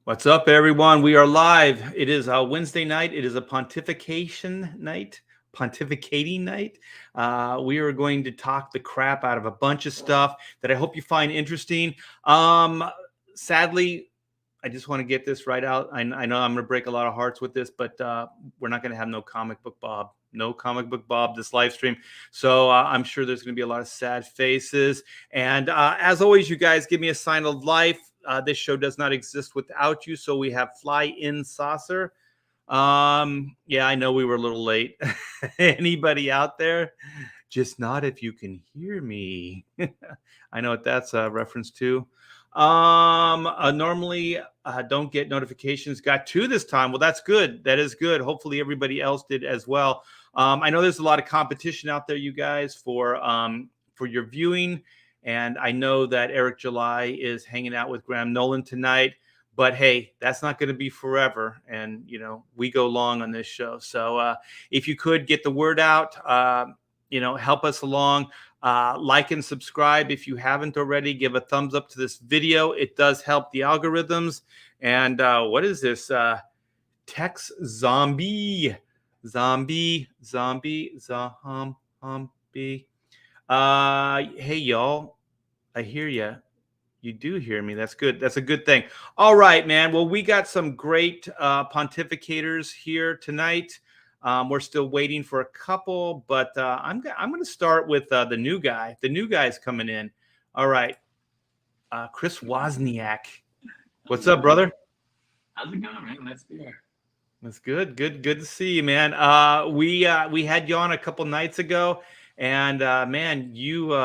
What's up, everyone? We are live. It is a Wednesday night. It is a pontification night, pontificating night. We are going to talk the crap out of a bunch of stuff that I hope you find interesting. Um, Sadly, I just want to get this right out. I know I'm going to break a lot of hearts with this, but we're not going to have no comic book Bob. No comic book Bob this live stream. So I'm sure there's going to be a lot of sad faces. And as always, you guys give me a sign of life. This show does not exist without you. So we have Fly In Saucer. Yeah, I know we were a little late. Anybody out there? Just not if you can hear me. I know what that's a reference to. Normally don't get notifications. Got two this time. Well, that's good. That is good. Hopefully everybody else did as well. I know there's a lot of competition out there, you guys, for your viewing. And I know that Eric July is hanging out with Graham Nolan tonight. But hey, that's not going to be forever. And, you know, we go long on this show. So if you could get the word out, help us along. Like and subscribe if you haven't already. Give a thumbs up to this video. It does help the algorithms. And what is this? Tex Zombie. Zombie. Hey, y'all. I hear you. You do hear me. That's good. That's a good thing. All right, man. Well, we got some great pontificators here tonight. We're still waiting for a couple, but I'm going to start with the new guy. The new guy's coming in. All right. Chris Wozniak. What's up, brother? How's it going, man? Nice to be here. That's good. Good to see you, man. We had you on a couple nights ago, and man, you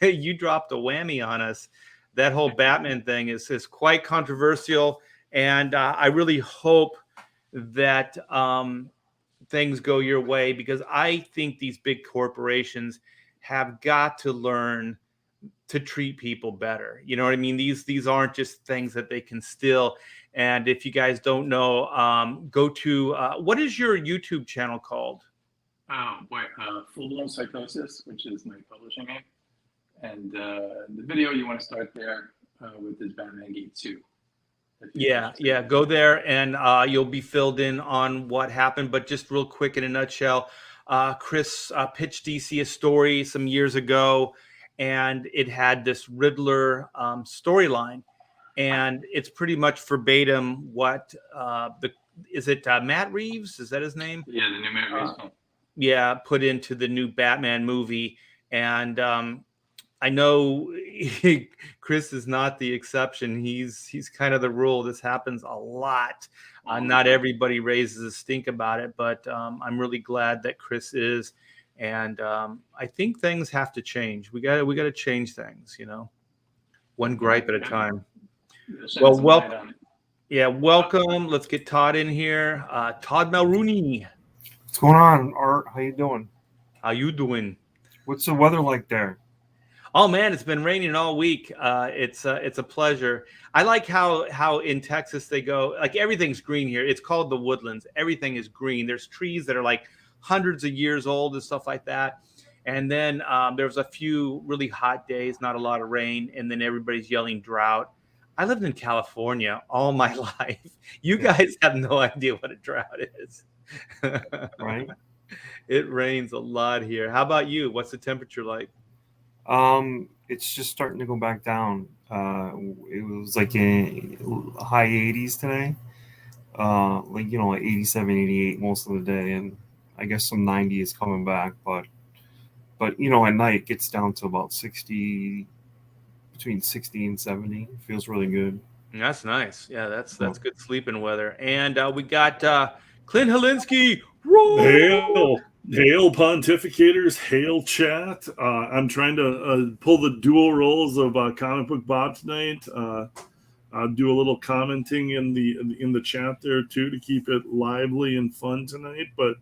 you dropped a whammy on us. That whole Batman thing is quite controversial, and I really hope that things go your way, because I think these big corporations have got to learn to treat people better. You know what I mean? These aren't just things that they can steal. And if you guys don't know, go to what is your YouTube channel called? Full Blown Psychosis, which is my publishing name. And the video you want to start there with is Batman Gate 2. Yeah, go there and you'll be filled in on what happened. But just real quick, in a nutshell, Chris pitched DC a story some years ago, and it had this Riddler storyline, and it's pretty much verbatim what Matt Reeves? Is that his name? Yeah, the new Matt Reeves film. Yeah, put into the new Batman movie. And I know Chris is not the exception. He's kind of the rule. This happens a lot. Not everybody raises a stink about it, but I'm really glad that Chris is. And I think things have to change. We got to change things, one gripe at a time. Well, welcome. Yeah, welcome. Let's get Todd in here. Todd Mulrooney. What's going on, Art? How you doing? How you doing? What's the weather like there? Oh man, it's been raining all week. It's a pleasure. I like how in Texas they go, like, everything's green here. It's called the Woodlands. Everything is green. There's trees that are like hundreds of years old and stuff like that. And then there's a few really hot days, not a lot of rain, and then everybody's yelling drought. I lived in California all my life. You guys have no idea what a drought is. Right? It rains a lot here. How about you? What's the temperature like? It's just starting to go back down. It was like in high 80s today. Like 87, 88 most of the day, and I guess some 90 is coming back, but at night it gets down to about 60, between 60 and 70. It feels really good. That's nice. Yeah, that's good sleeping weather. And we got Clint Helinski. Hail Pontificators, hail chat. I'm trying to pull the dual roles of Comic Book Bob tonight. I'll do a little commenting in the chat there too to keep it lively and fun tonight. But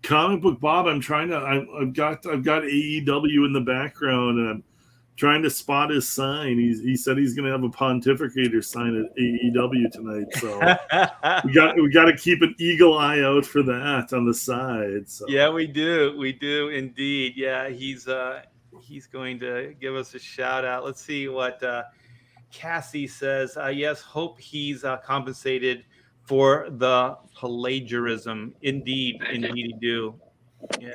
Comic Book Bob, I've got AEW in the background, and I'm trying to spot his sign. He said he's going to have a Pontificator sign at AEW tonight, so we got to keep an eagle eye out for that on the side. So. Yeah, we do indeed. Yeah, he's going to give us a shout out. Let's see what Cassie says, yes, hope he's compensated for the plagiarism. Indeed, you do. Yeah.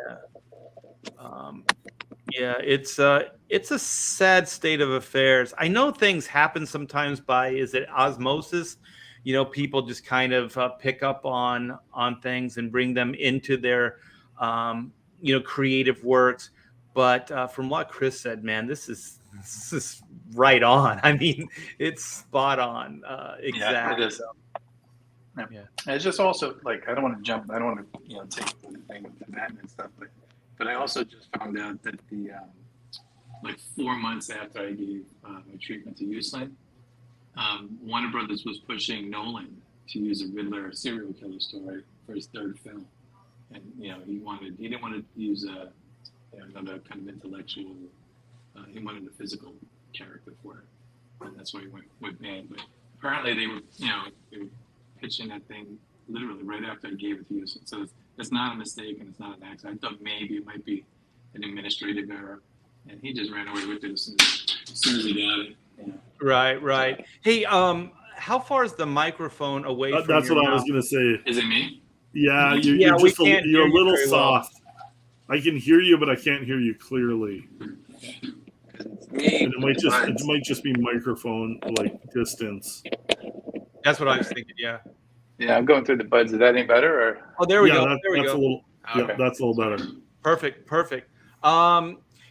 Yeah, it's a sad state of affairs. I know things happen sometimes by, is it osmosis? People just kind of pick up on things and bring them into their creative works. But from what Chris said, man, this is right on. I mean, it's spot on. Exactly. Yeah, it is. Yeah. And it's just also like, I don't want to take the thing with the Batman and stuff, but I also just found out that the like 4 months after I gave my treatment to Uslan, Warner Brothers was pushing Nolan to use a Riddler serial killer story for his third film, and he didn't want to use another kind of intellectual. He wanted a physical character for it, and that's why he went with man. But apparently they were pitching that thing literally right after I gave it to you. So it's not a mistake and it's not an accident. I thought maybe it might be an administrative error, and he just ran away with it as soon as he got it. Right. Hey, how far is the microphone away from That's your what mouth? I was going to say. Is it me? Yeah, we you're can't hear a you little very well. soft. I can hear you, but I can't hear you clearly. And it might just be microphone like distance. That's what I was thinking. Yeah. Yeah, I'm going through the buds. Is that any better? Or Oh, there we go. That's There we go. a little. Okay. Yeah, that's a little better. Perfect.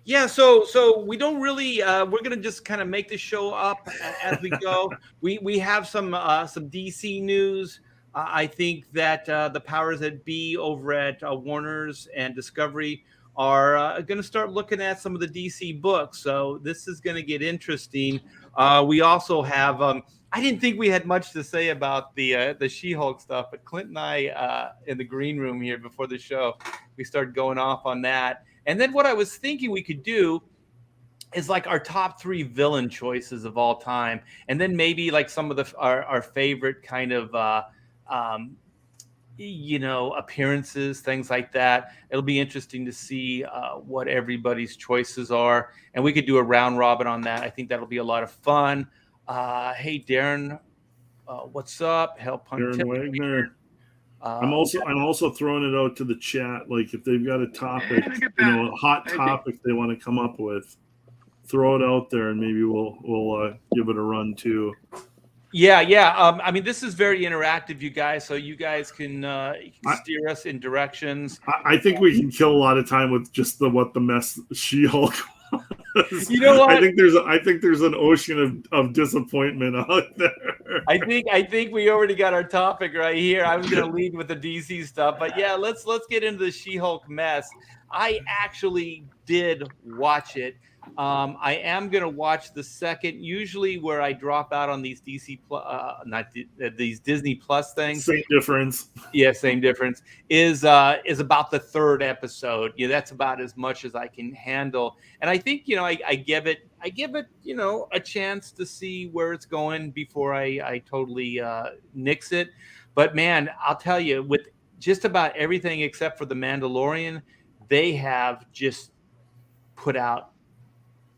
Yeah, so we don't really. We're gonna just kind of make the show up as we go. We have some DC news. I think that the powers that be over at Warner's and Discovery are going to start looking at some of the DC books. So this is going to get interesting. We also have. I didn't think we had much to say about the She-Hulk stuff, but Clint and I in the green room here before the show, we started going off on that. And then what I was thinking we could do is like our top 3 villain choices of all time, and then maybe like some of our favorite kind of appearances, things like that. It'll be interesting to see what everybody's choices are, and we could do a round robin on that. I think that'll be a lot of fun. Hey, Darren, what's up? Darren Wagner. I'm also throwing it out to the chat. Like if they've got a topic, a hot topic they want to come up with, throw it out there, and maybe we'll give it a run too. Yeah. I mean, this is very interactive, you guys. So you guys can steer us in directions. I think we can kill a lot of time with just what the mess She-Hulk. You know what? I think there's an ocean of disappointment out there. I think we already got our topic right here. I was going to lead with the DC stuff, but yeah, let's get into the She-Hulk mess. I actually did watch it. I am going to watch the second. Usually, where I drop out on these these Disney Plus things. Same difference. Yeah, same difference. Is about the third episode. Yeah, that's about as much as I can handle. And I think I give it a chance to see where it's going before I totally nix it. But man, I'll tell you, with just about everything except for The Mandalorian, they have just put out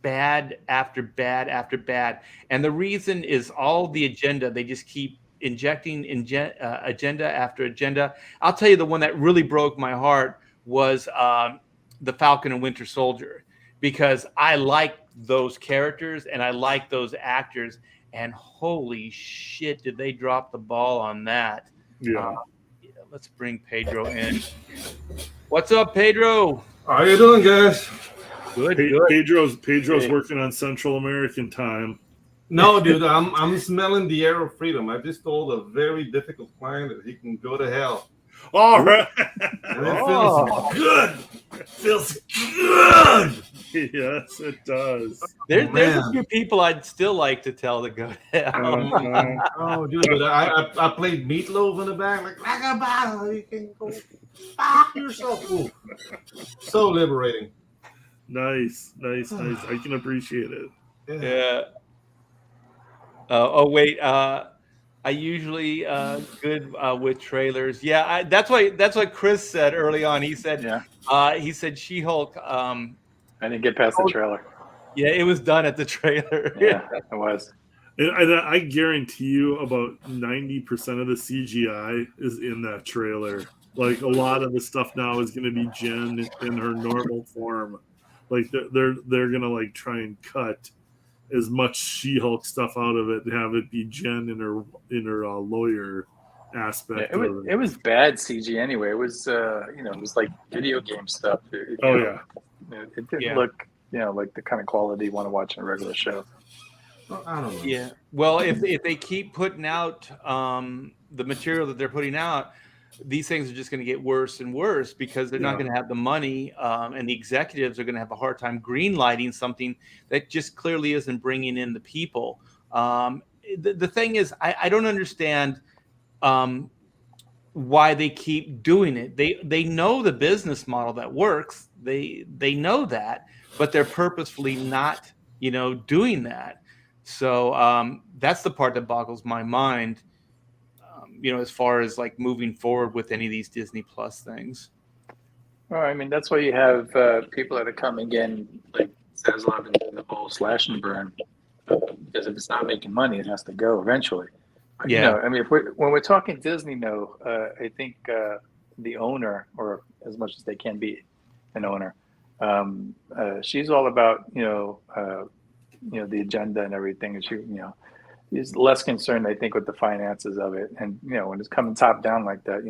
bad after bad after bad. And the reason is all the agenda. They just keep injecting agenda after agenda. I'll tell you, the one that really broke my heart was the Falcon and Winter Soldier, because I like those characters and I like those actors, and holy shit, did they drop the ball on that. Yeah. Let's bring Pedro in. What's up, Pedro? How you doing, guys? Good. Pedro's working on Central American time. No, dude, I'm smelling the air of freedom. I just told a very difficult client that he can go to hell. All right. And it feels good. It feels good. Yes, it does. There's a few people I'd still like to tell to go to hell. Oh, dude, but I played Meatloaf in the back, like a battle. You can go fuck yourself. Ooh. So liberating. Nice. I can appreciate it. Yeah. Oh wait. I usually good with trailers. Yeah, that's what Chris said early on. He said, he said She-Hulk. I didn't get past the trailer. Yeah, it was done at the trailer. Yeah, it was. And I guarantee you about 90% of the CGI is in that trailer. Like a lot of the stuff now is going to be Jen in her normal form. Like they're going to like try and cut as much She-Hulk stuff out of it and have it be Jen in her lawyer aspect. Yeah, it was bad CG anyway. It was it was like video game stuff. It didn't look like the kind of quality you want to watch in a regular show. Well, I don't know. Yeah. Well, if they keep putting out the material that they're putting out, these things are just going to get worse and worse because they're not going to have the money, and the executives are going to have a hard time greenlighting something that just clearly isn't bringing in the people. The thing is, I don't understand why they keep doing it. They know the business model that works. They know that, but they're purposefully not, doing that. So that's the part that boggles my mind, as far as like moving forward with any of these Disney Plus things. Well, I mean, that's why you have people that are coming in, like Zaslav and the whole slash and burn, because if it's not making money, it has to go eventually. Yeah. I mean, when we're talking Disney, I think the owner, or as much as they can be an owner, she's all about, the agenda and everything. And she, is less concerned, I think, with the finances of it. And, when it's coming top down like that,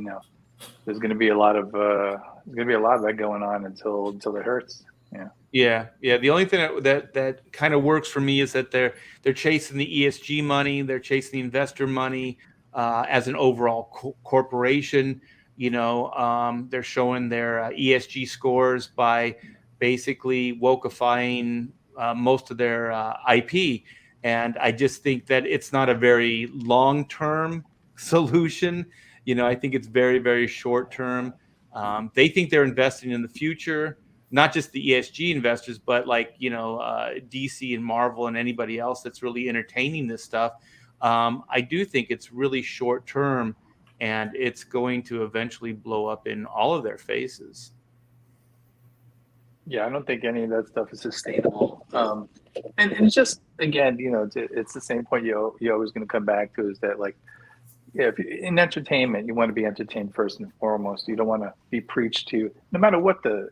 there's going to be a lot of that going on until it hurts. Yeah. The only thing that kind of works for me is that they're chasing the ESG money, they're chasing the investor money as an overall corporation. They're showing their ESG scores by basically wokeifying most of their IP, and I just think that it's not a very long-term solution. I think it's very, very short-term. They think they're investing in the future. Not just the ESG investors, but like, DC and Marvel and anybody else that's really entertaining this stuff. I do think it's really short term, and it's going to eventually blow up in all of their faces. Yeah, I don't think any of that stuff is sustainable. And it's just, again, it's the same point you're always going to come back to, is that, like, if in entertainment, you want to be entertained first and foremost. You don't want to be preached to, no matter what the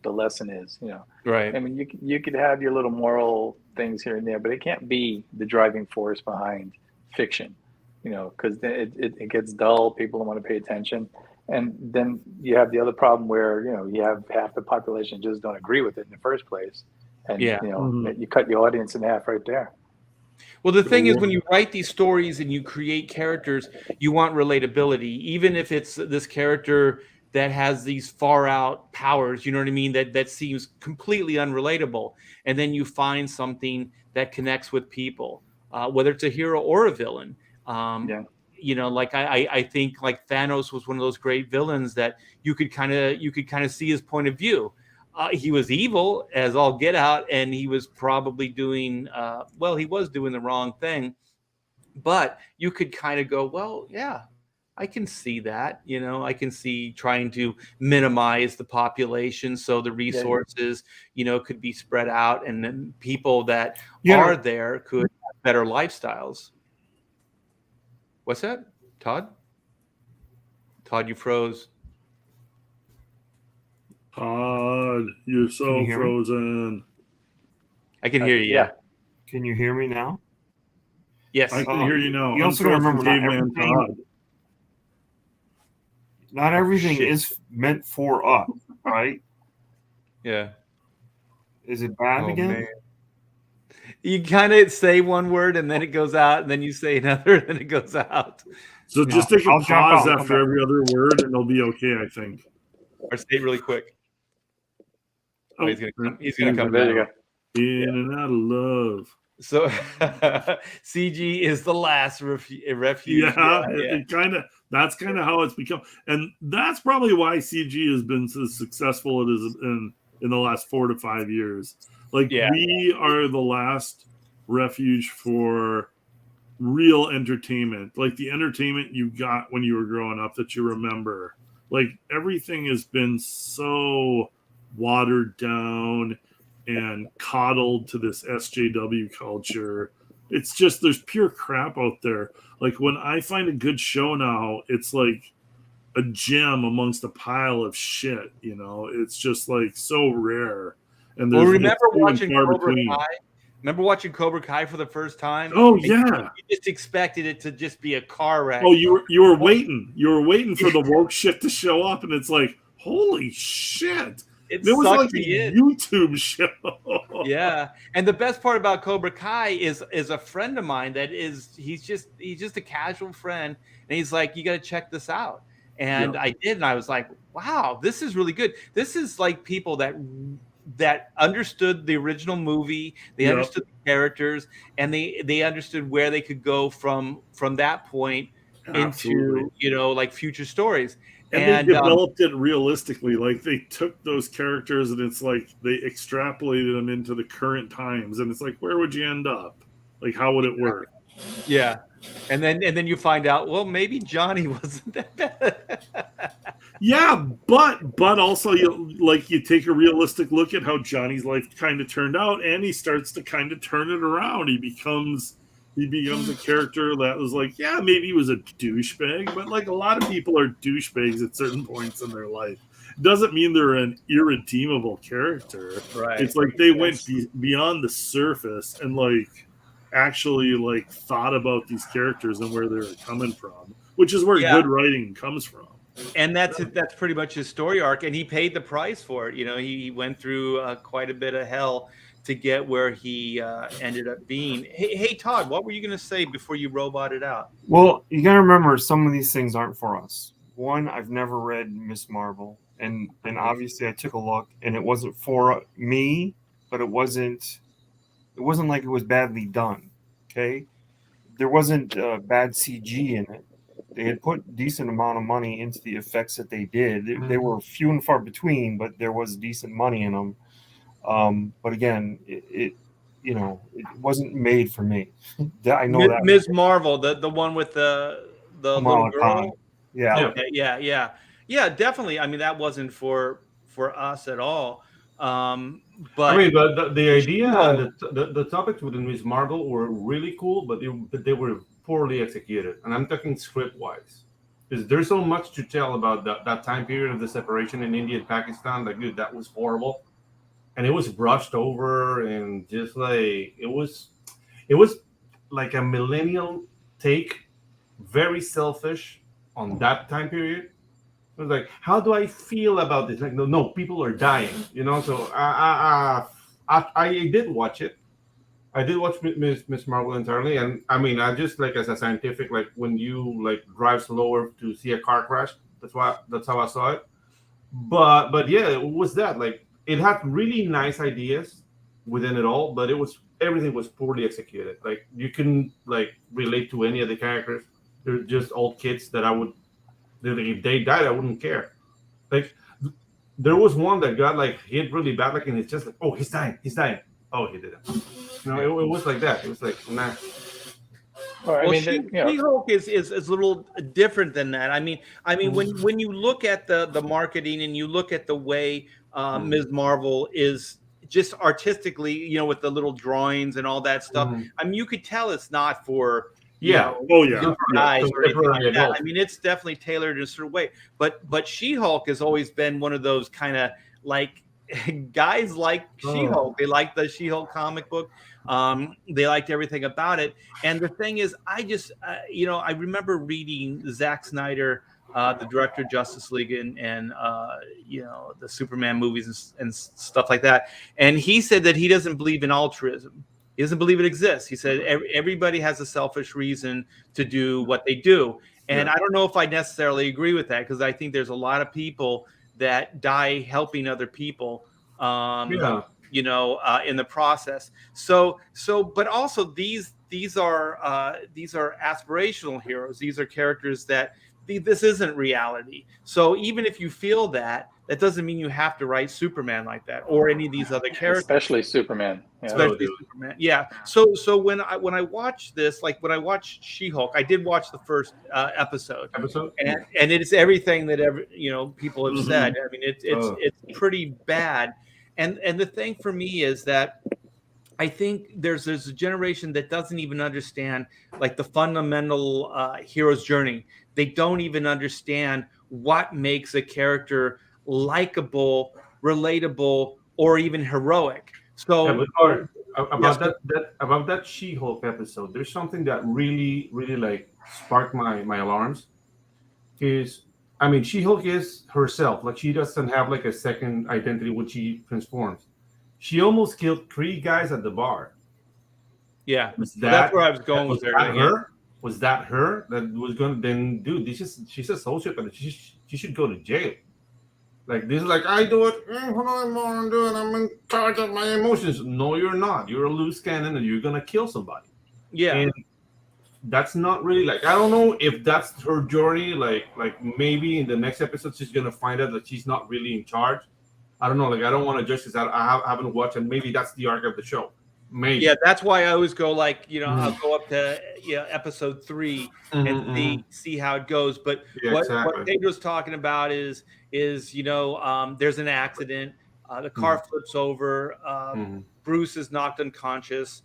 lesson is. Right. I mean, you could have your little moral things here and there, but it can't be the driving force behind fiction. Because it gets dull. People don't want to pay attention, and then you have the other problem where you have half the population just don't agree with it in the first place, and you cut your audience in half right there. Well, the thing is, when you write these stories and you create characters, you want relatability, even if it's this character that has these far out powers, you know what I mean? That seems completely unrelatable. And then you find something that connects with people, whether it's a hero or a villain. Like I think like Thanos was one of those great villains that you could kind of see his point of view. He was evil as all get out, and he was probably doing he was doing the wrong thing, but you could kind of go, well, yeah, I can see that. I can see trying to minimize the population so the resources, could be spread out, and then people that are there could have better lifestyles. What's that, Todd? Todd, you froze. Todd, you're so frozen. I can hear you. Yeah. Can you hear me now? Yes. I can hear you now. You also got to remember, not everything is meant for us, right? Yeah. Is it bad again? Man. You kind of say one word and then it goes out, and then you say another and then it goes out. So just take a pause after every other word and it'll be okay, I think. Or say it really quick. Oh, he's gonna come. There you go. In and out of love. So CG is the last refuge. That's kind of how it's become, and that's probably why CG has been so successful it is in the last 4 to 5 years. We are the last refuge for real entertainment, like the entertainment you got when you were growing up that you remember. Like, everything has been so watered down and coddled to this SJW culture It's just there's pure crap out there. Like when I find a good show now, it's like a gem amongst a pile of shit. You know, it's just like so rare. And Well, there's remember few and watching far Cobra between. Kai? Remember watching Cobra Kai for the first time? Oh And yeah. you just expected it to just be a car wreck. Oh, you were waiting. You were waiting for the woke shit to show up, and it's like, holy shit! It There was sucked like me a in. YouTube show. Yeah, and the best part about Cobra Kai is a friend of mine that is he's just a casual friend, and he's like, you got to check this out. And Yeah. I did, and I was like, wow, this is really good. This is like people that understood the original movie, they Yep. understood the characters, and they understood where they could go from that point Absolutely. into, you know, like future stories. And they developed it realistically. Like they took those characters and it's like they extrapolated them into the current times, and it's like, where would you end up? Like, how would it work? Yeah. And then you find out, well, maybe Johnny wasn't that bad. Yeah, but also you take a realistic look at how Johnny's life kind of turned out, and he starts to kind of turn it around. He becomes a character that was like, yeah, maybe he was a douchebag, but like a lot of people are douchebags at certain points in their life. Doesn't mean they're an irredeemable character. Right. It's like they went beyond the surface and like actually like thought about these characters and where they're coming from, which is where good writing comes from. And that's pretty much his story arc, and he paid the price for it. You know, he went through quite a bit of hell to get where he ended up being. Hey, Todd, what were you going to say before you roboted out? Well, you got to remember some of these things aren't for us. One, I've never read Miss Marvel, and obviously I took a look, and it wasn't for me, but it wasn't like it was badly done. Okay, there wasn't bad CG in it. They had put decent amount of money into the effects that they did. They were few and far between, but there was decent money in them. But again, it wasn't made for me. I know that Ms. Marvel, the one with the little girl. Yeah. Okay, yeah, definitely. I mean, that wasn't for us at all. But I mean, but the idea and the topics within Ms. Marvel were really cool, but they were poorly executed. And I'm talking script-wise. Because there's so much to tell about that time period of the separation in India and Pakistan. Like, dude, that was horrible. And it was brushed over and just like, it was like a millennial take, very selfish on that time period. It was like, how do I feel about this? Like, no, people are dying, you know? So I did watch it. I did watch Miss Marvel entirely, and I mean, I just like as a scientific, like when you like drive slower to see a car crash. That's how I saw it. But yeah, it was that like it had really nice ideas within it all, but everything was poorly executed. Like you couldn't like relate to any of the characters. They're just old kids that if they died, I wouldn't care. Like there was one that got like hit really bad, like, and it's just like, oh, he's dying. Oh, he didn't. You know, it was like that. It was like, nah. Well, She-Hulk is a little different than that. I mean, when you look at the marketing and you look at the way Ms. Marvel is just artistically, you know, with the little drawings and all that stuff. I mean, you could tell it's not for guys or anything like that. I mean, it's definitely tailored in a certain way. But She-Hulk has always been one of those kind of like guys like She-Hulk. They like the She-Hulk comic book. They liked everything about it. And the thing is, I just, I remember reading Zack Snyder, the director of Justice League and the Superman movies and stuff like that. And he said that he doesn't believe in altruism. He doesn't believe it exists. He said everybody has a selfish reason to do what they do. And I don't know if I necessarily agree with that, because I think there's a lot of people that die helping other people, in the process. So, but also these are aspirational heroes. These are characters that this isn't reality. So even if you feel that doesn't mean you have to write Superman like that or any of these other characters. Especially Superman. Yeah. Superman. Yeah. So when I watch this, like when I watched She-Hulk, I did watch the first episode, and it is everything that people have said. I mean, it's pretty bad. And the thing for me is that I think there's a generation that doesn't even understand like the fundamental hero's journey. They don't even understand what makes a character likable, relatable, or even heroic. Yeah, So, but Art, yes, about that She-Hulk episode, there's something that really, really like sparked my alarms. Because I mean, She-Hulk is herself. Like she doesn't have like a second identity when she transforms. She almost killed 3 guys at the bar. yeah, Was well, that's that where I was going was with that everything. Yeah. her? Was that her that was gonna then dude? She's a sociopath. She should go to jail. Like this is like I do it. I'm doing. I'm in charge of my emotions. No, you're not. You're a loose cannon, and you're gonna kill somebody. Yeah. And that's not really like I don't know if that's her journey. Like maybe in the next episode she's gonna find out that she's not really in charge. I don't know. Like I don't want to judge this. I haven't watched, and maybe that's the arc of the show. Maybe. Yeah, that's why I always go like, I'll go up to episode 3 and see how it goes. But Yeah, what Pedro's talking about is there's an accident, the car flips over, Bruce is knocked unconscious,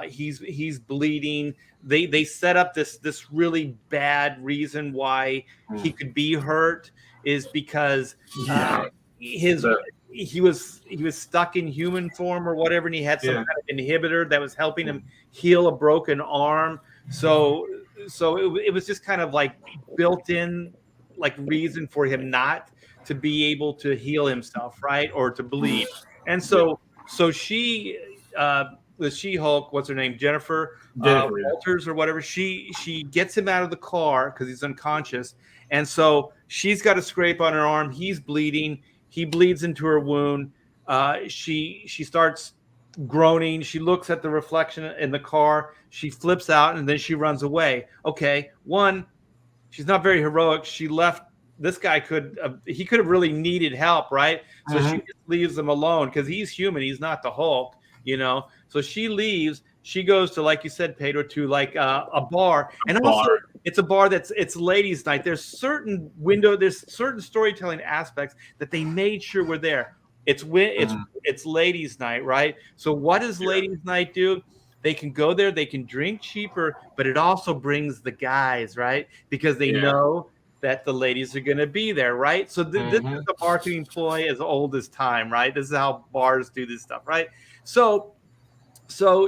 he's bleeding. They set up this really bad reason why he could be hurt is because he was stuck in human form or whatever, and he had some kind of inhibitor that was helping him heal a broken arm. So it was just kind of like built in like reason for him not to be able to heal himself, right, or to bleed. And so she the She-Hulk, what's her name, Jennifer Walters or whatever, she gets him out of the car because he's unconscious, and so she's got a scrape on her arm, he's bleeding. He bleeds into her wound. She starts groaning. She looks at the reflection in the car. She flips out and then she runs away. Okay, one, she's not very heroic. She left. This guy could have really needed help, right? So she just leaves him alone because he's human. He's not the Hulk, So she leaves. She goes to, like you said, Pedro, to like a bar, and also it's a bar it's ladies' night. There's certain storytelling aspects that they made sure were there. It's ladies' night, right? So what does ladies' night do? They can go there, they can drink cheaper, but it also brings the guys, right? Because they know that the ladies are going to be there, right? So this is a marketing ploy as old as time, right? This is how bars do this stuff, right? So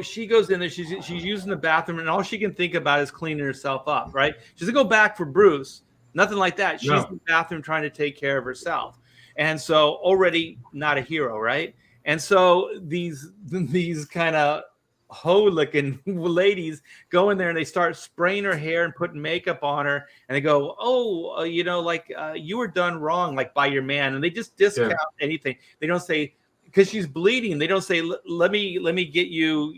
she goes in there, she's using the bathroom, and all she can think about is cleaning herself up, right? She doesn't go back for Bruce, nothing like that. She's in the bathroom trying to take care of herself. And so already not a hero, right? And so these kind of hoe-looking ladies go in there and they start spraying her hair and putting makeup on her, and they go, you were done wrong, like by your man, and they just discount anything. They don't say, because she's bleeding, they don't say, let me get you,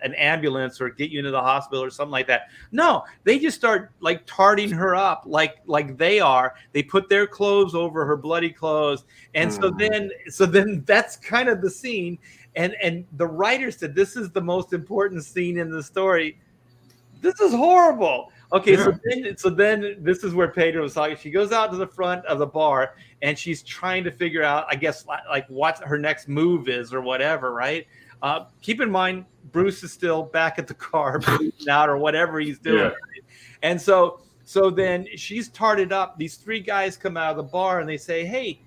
an ambulance or get you into the hospital or something like that. No, they just start like tarting her up like they are. They put their clothes over her bloody clothes, and so then that's kind of the scene. And the writer said this is the most important scene in the story. This is horrible. Okay, so then this is where Pedro was talking. She goes out to the front of the bar and she's trying to figure out, I guess, like what her next move is or whatever, right? Keep in mind, Bruce is still back at the car, bleeding out or whatever he's doing. Yeah. Right? And so then she's tarted up. These 3 guys come out of the bar and they say, hey,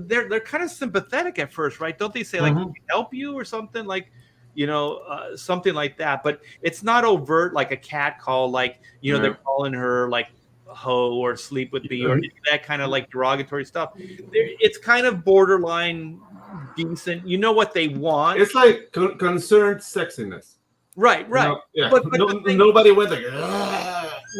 they're kind of sympathetic at first, right? Don't they say like, can we help you or something like, something like that? But it's not overt like a cat call, like, they're calling her like hoe or sleep with me or that kind of like derogatory stuff. It's kind of borderline decent. You know what they want. It's like concerned sexiness. Right. Yeah. But nobody went like,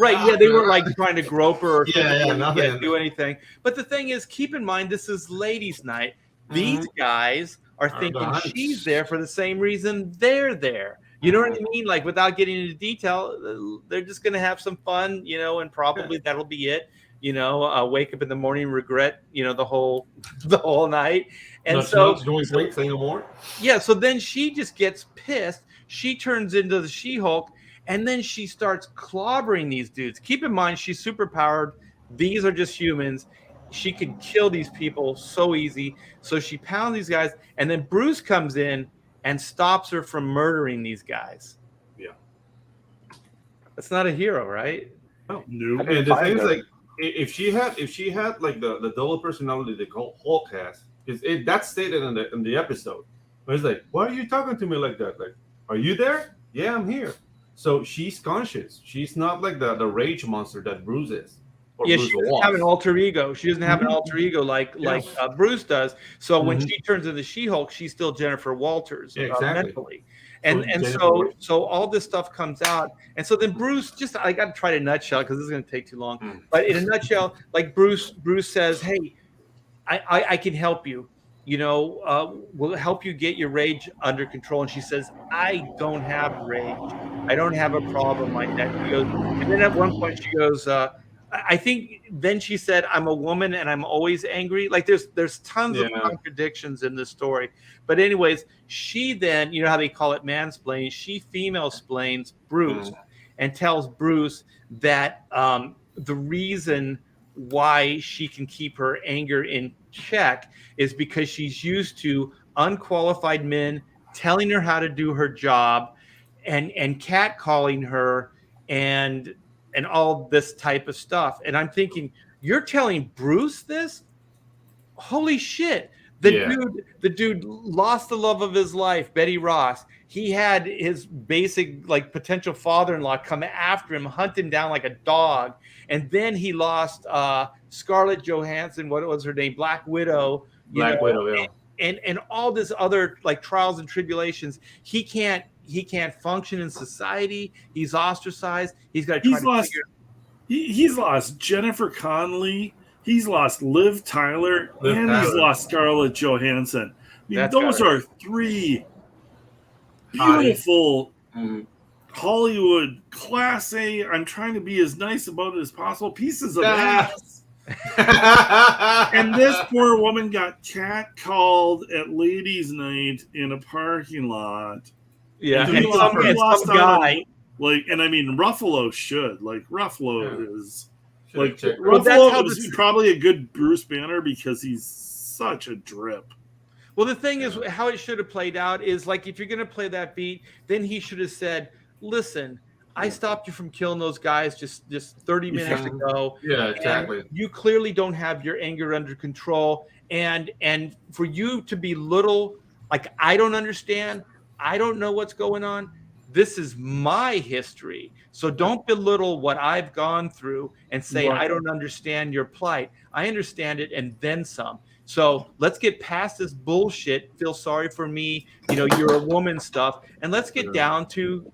right. Yeah, they weren't like trying to grope her or do anything. But the thing is, keep in mind, this is ladies' night. These guys are thinking she's there for the same reason they're there. You know what I mean? Like, without getting into detail, they're just going to have some fun, and probably that'll be it. Wake up in the morning and regret, the whole night. And so going sleep, say no more. Yeah. So then she just gets pissed. She turns into the She-Hulk, and then she starts clobbering these dudes. Keep in mind, she's super powered. These are just humans. she could kill these people so easy. So she pounds these guys, and then Bruce comes in and stops her from murdering these guys. Yeah. That's not a hero, right? No. And the thing is, like, if she had like the double personality the Hulk has, because that's stated in the episode. But it's like, why are you talking to me like that? Like, are you there? Yeah, I'm here. So she's conscious. She's not like the rage monster that Bruce is. Yeah, she doesn't have an alter ego. She doesn't have an alter ego like Bruce does. So when she turns into She-Hulk, she's still Jennifer Walters mentally. And so all this stuff comes out. And so then Bruce, I got to try to nutshell because this is going to take too long. But in a nutshell, like Bruce says, hey, I can help you. You know, we'll help you get your rage under control. And she says, I don't have rage. I don't have a problem like that. She goes, and then at one point she goes, I think then she said, I'm a woman and I'm always angry. Like there's tons of contradictions in this story. But anyways, she then, you know how they call it mansplaining, she female-splains Bruce and tells Bruce that the reason why she can keep her anger in check is because she's used to unqualified men telling her how to do her job and catcalling her and all this type of stuff. And I'm thinking, you're telling Bruce this? Holy shit. The dude lost the love of his life, Betty Ross. He had his basic like potential father-in-law come after him, hunt him down like a dog. And then he lost Scarlett Johansson, what was her name? Black Widow. Widow, yeah. And all this other like trials and tribulations. He can't function in society. He's ostracized. He's got to try to he's lost Jennifer Connelly. He's lost Liv Tyler, he's lost Scarlett Johansson. I mean, those are three beautiful Hollywood class A. I'm trying to be as nice about it as possible. Pieces of ass. And this poor woman got catcalled at ladies' night in a parking lot. Yeah, and some guy. And I mean, Ruffalo should. Like, Ruffalo is... Like, well, Ruffalo is probably a good Bruce Banner because he's such a drip. Well, the thing is, how it should have played out is, like, if you're going to play that beat, then he should have said, listen, I stopped you from killing those guys just 30 minutes ago. Yeah, exactly. You clearly don't have your anger under control. And for you to be little, like, I don't understand. I don't know what's going on. This is my history. So don't belittle what I've gone through and say, I don't understand your plight. I understand it and then some. So let's get past this bullshit. Feel sorry for me. You know, you're a woman stuff. And let's get down to,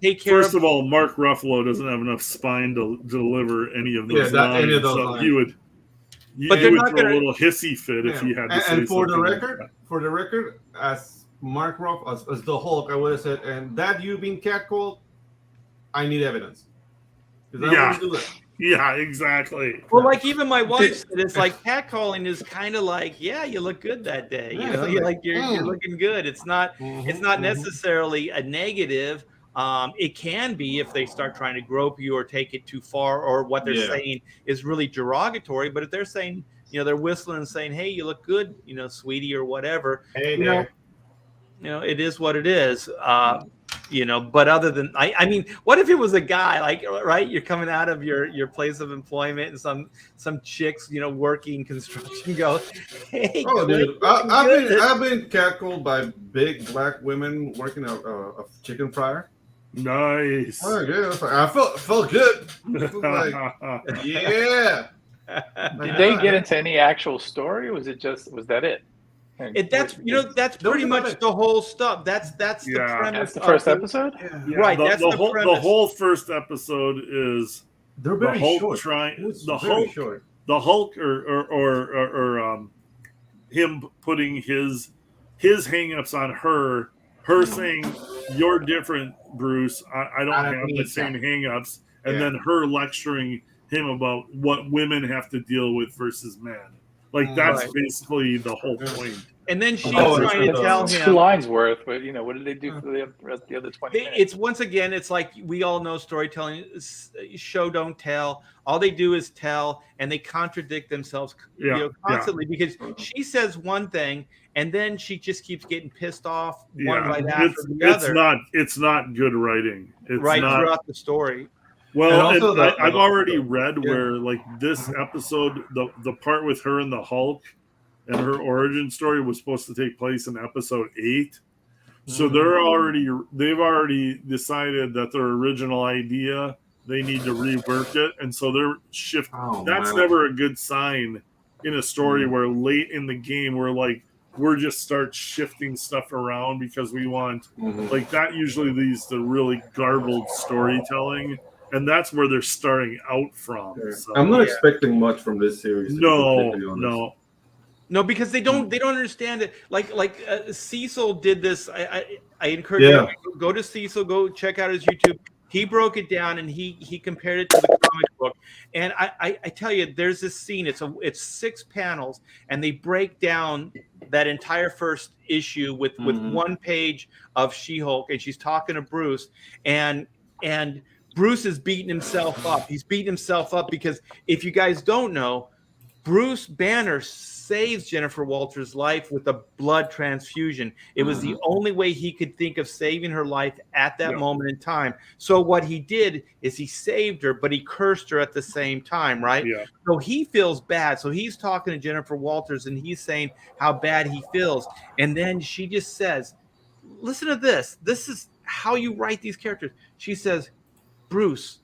take care First of all, Mark Ruffalo doesn't have enough spine to deliver any of those lines. So he would throw a little hissy fit if he had to say and for something. For the record, as Mark Ruffalo, as the Hulk, I would have said, and that you being catcalled, I need evidence. Yeah, exactly. Well, like even my wife said, it's like catcalling is kind of like, you look good that day. You're looking good. It's not necessarily a negative. It can be if they start trying to grope you or take it too far, or what they're saying is really derogatory. But if they're saying, they're whistling and saying, "Hey, you look good, sweetie," or whatever. Hey, it is what it is. But other than, I memean, what if it was a guy, like, right? You're coming out of your place of employment and some chicks, working construction go, hey, dude, I've been catcalled by big black women working a chicken fryer. Nice. Oh yeah, I felt good. Yeah. Did they get into any actual story, or was that it? That's pretty much the whole stuff. That's the premise. That's the first episode, right? That's the whole premise. The whole first episode is they're very short. The Hulk or him putting his hang-ups on her saying, "You're different, Bruce. I don't have the same hang-ups," and then her lecturing him about what women have to deal with versus men. Like that's Right. basically the whole point. And then she's Oh, trying to it's tell It's him. 2 lines worth, but what did they do for the rest of the other 20 minutes? It's once again, it's like we all know storytelling, show don't tell. All they do is tell, and they contradict themselves, constantly because she says one thing, and then she just keeps getting pissed off one right after the other. It's not good writing. It's right not, throughout the story. well, And also I've already read yeah. where like this episode, the part with her and the Hulk and her origin story was supposed to take place in episode 8. So they've already decided that their original idea, they need to rework it, and so they're shift. That's never a good sign in a story where late in the game we're just start shifting stuff around because we want like that usually leads to really garbled storytelling, and that's where they're starting out from. So, I'm not expecting much from this series. No, because they don't understand it. Like Cecil did this. I encourage you to go to Cecil, go check out his YouTube. He broke it down and he compared it to the comic book. And I tell you, there's this scene. It's 6 panels, and they break down that entire first issue with 1 page of She-Hulk, and she's talking to Bruce, and Bruce is beating himself up. He's beating himself up because if you guys don't know, Bruce Banner saves Jennifer Walters' life with a blood transfusion. It was the only way he could think of saving her life at that moment in time. So what he did is he saved her, but he cursed her at the same time, right? Yeah. So he feels bad. So he's talking to Jennifer Walters, and he's saying how bad he feels. And then she just says, listen to this. This is how you write these characters. She says, Bruce,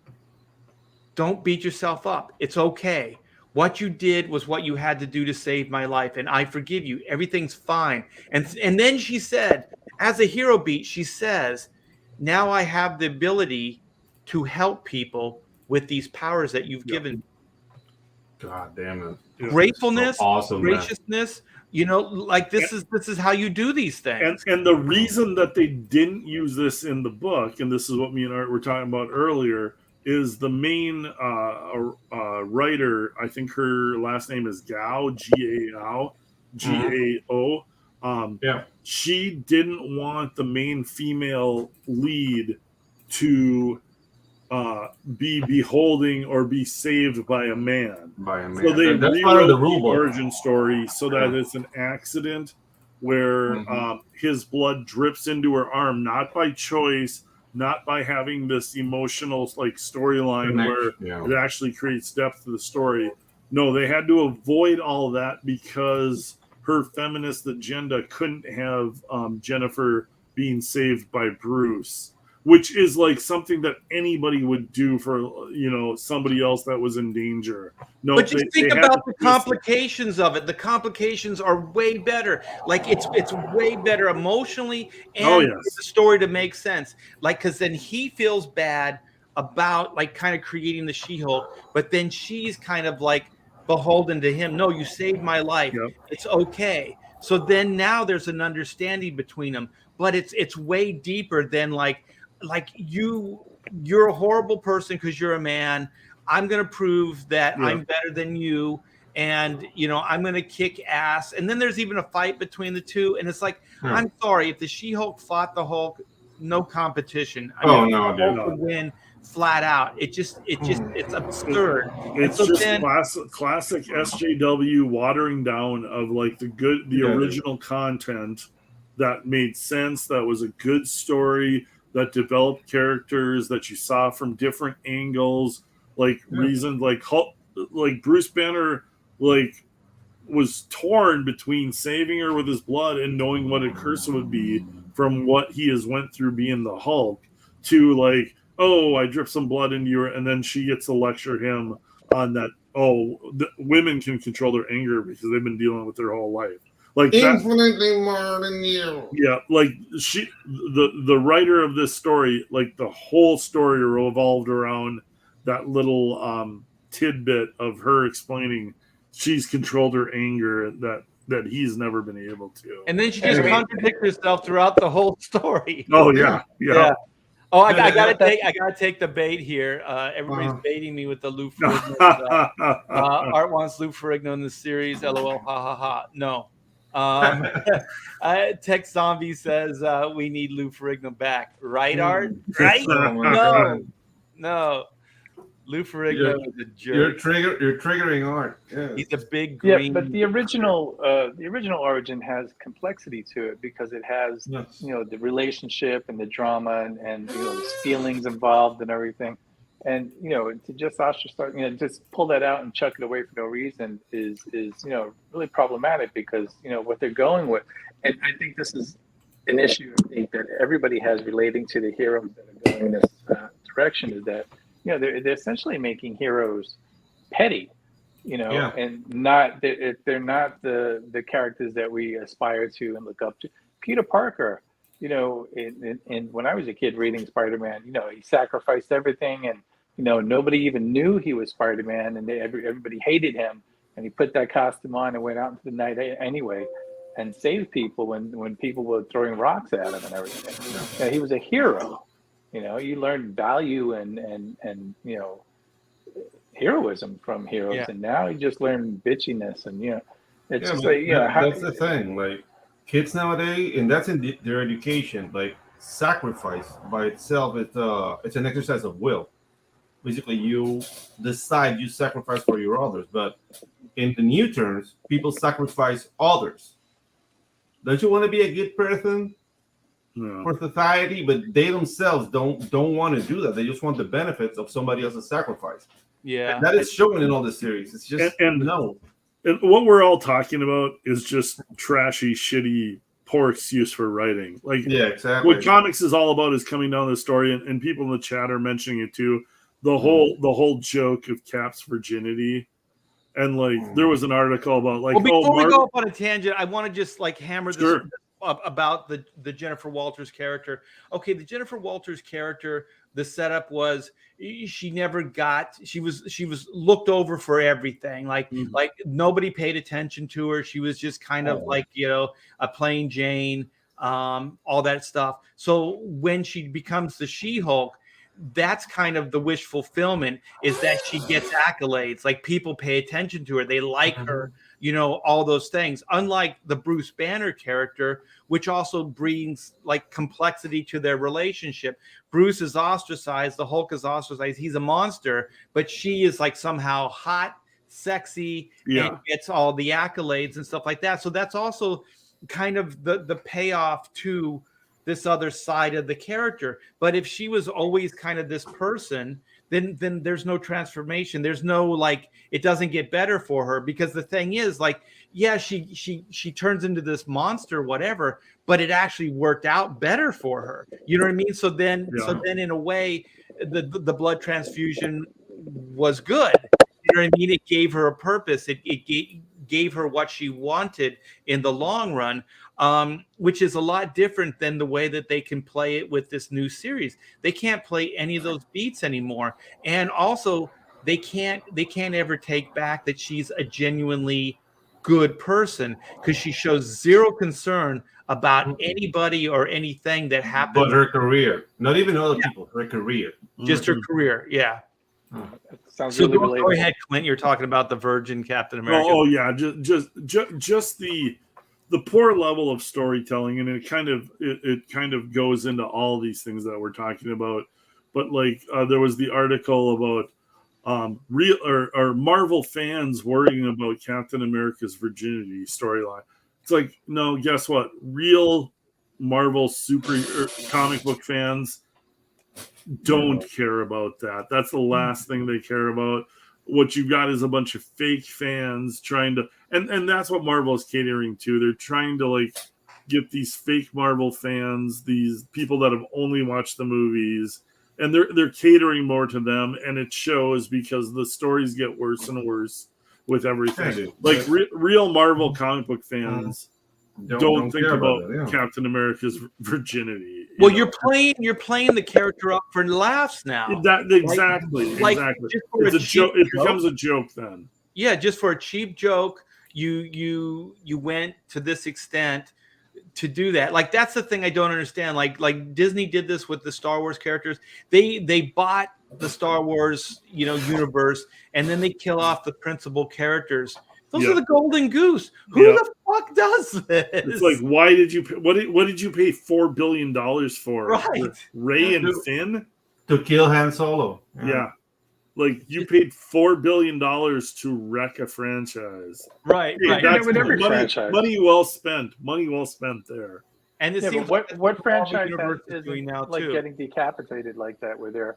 don't beat yourself up. It's okay. What you did was what you had to do to save my life, and I forgive you. Everything's fine. And then she said, as a hero beat, she says, now I have the ability to help people with these powers that you've given me. God damn it. Gratefulness, so awesome, graciousness, like this is how you do these things. And the reason that they didn't use this in the book, and this is what me and Art were talking about earlier, is the main writer, I think her last name is Gao, G-A-O. She didn't want the main female lead to be beholding or be saved by a man. So they rewrote the origin story so that it's an accident where his blood drips into her arm, not by choice, not by having this emotional storyline where it actually creates depth to the story. No, they had to avoid all that because her feminist agenda couldn't have Jennifer being saved by Bruce, which is something that anybody would do for somebody else that was in danger. No, but just think about the complications of it. The complications are way better. It's way better emotionally and for the story to make sense. Because then he feels bad about kind of creating the She-Hulk, but then she's kind of beholden to him. No, you saved my life. Yep. It's okay. So then now there's an understanding between them, but it's way deeper than you're a horrible person because you're a man. I'm going to prove that I'm better than you. And, I'm going to kick ass. And then there's even a fight between the two. And it's I'm sorry, if the She-Hulk fought the Hulk, no competition. The Hulk would win flat out. It's absurd. It's just classic SJW watering down of the original content that made sense. That was a good story that developed characters that you saw from different angles, reasons Bruce Banner was torn between saving her with his blood and knowing what a curse would be from what he has went through being the Hulk to I drip some blood into you, and then she gets to lecture him on that. Women can control their anger because they've been dealing with their whole life. Infinitely more than you. Yeah, the writer of this story, the whole story revolved around that little tidbit of her explaining she's controlled her anger that he's never been able to. And then she just contradicts herself throughout the whole story. Oh yeah. Oh, I gotta take the bait here. Everybody's baiting me with the Lou Ferrigno. Art wants Lou Ferrigno in the series. LOL. Ha ha ha. No. Tech Zombie says we need Lou Ferrigno back. Right, Art? Right? No. Lou Ferrigno is a jerk. You're triggering Art. Yeah. He's a big green. Yeah, but the original origin has complexity to it because it has the relationship and the drama and the feelings involved and everything, and to just just pull that out and chuck it away for no reason is really problematic because what they're going with, and I think this is an issue I think that everybody has relating to the heroes that are going in this direction is that they're essentially making heroes petty. And they're not the characters that we aspire to and look up to. Peter Parker, and when I was a kid reading Spider-Man, he sacrificed everything, and nobody even knew he was Spider-Man, and everybody hated him, and he put that costume on and went out into the night anyway, and saved people when people were throwing rocks at him and everything. He was a hero. You learned value and heroism from heroes, and now you just learn bitchiness and it's just like that's the thing. Like kids nowadays, and that's in their education. Like sacrifice by itself, it's an exercise of will. Basically, you decide you sacrifice for your others, but in the new terms, people sacrifice others. Don't you want to be a good person for society? But they themselves don't want to do that. They just want the benefits of somebody else's sacrifice. Yeah, and that is shown in all the series. It's just no. And what we're all talking about is just trashy, shitty, poor excuse for writing. Like, exactly. What comics is all about is coming down the story, and people in the chat are mentioning it too. The whole joke of Cap's virginity, and there was an article about before we go up on a tangent, I want to just hammer this up about the Jennifer Walters character. Okay, the Jennifer Walters character, the setup was she was looked over for everything. Like nobody paid attention to her. She was just kind of a plain Jane, all that stuff. So when she becomes the She-Hulk, that's kind of the wish fulfillment, is that she gets accolades, like people pay attention to her, they like her, all those things, unlike the Bruce Banner character, which also brings complexity to their relationship. Bruce is ostracized, the Hulk is ostracized, he's a monster, but she is somehow hot, sexy, and gets all the accolades and stuff like that. So that's also kind of the payoff to this other side of the character. But if she was always kind of this person, then there's no transformation. There's no it doesn't get better for her, because the thing is she turns into this monster, whatever, but it actually worked out better for her. You know what I mean? So then in a way, the blood transfusion was good. You know what I mean? It gave her a purpose. It gave her what she wanted in the long run. Which is a lot different than the way that they can play it with this new series. They can't play any of those beats anymore, and also they can't ever take back that she's a genuinely good person, because she shows zero concern about anybody or anything that happens. But her career, not even other people, her career, just her career. Yeah. Sounds So really go ahead, Clint. You're talking about the Virgin Captain America. Oh yeah, just the poor level of storytelling, and it kind of goes into all these things that we're talking about. But there was the article about real or Marvel fans worrying about Captain America's virginity storyline. It's no, guess what? Real Marvel comic book fans don't care about that. That's the last thing they care about. What you've got is a bunch of fake fans trying to, and that's what Marvel is catering to. They're trying to get these fake Marvel fans, these people that have only watched the movies, and they're catering more to them, and it shows because the stories get worse and worse with everything. Real Marvel comic book fans don't think about Captain America's virginity. Well, you're playing the character up for laughs now. Exactly. It's a joke. It becomes a joke then. Yeah, just for a cheap joke, you went to this extent to do that. Like, that's the thing I don't understand. Like Disney did this with the Star Wars characters. They bought the Star Wars, universe, and then they kill off the principal characters. Those are the golden goose. Who the fuck does this? It's like, why did you what did you pay $4 billion for? Right. Ray and Finn? To kill Han Solo. Yeah. Like, you paid $4 billion to wreck a franchise. Right. Hey, Right. that's with every money, franchise. money well spent. Money well spent there. And it Yeah, seems but what franchise universe is isn't doing now like too. getting decapitated like that, where they're,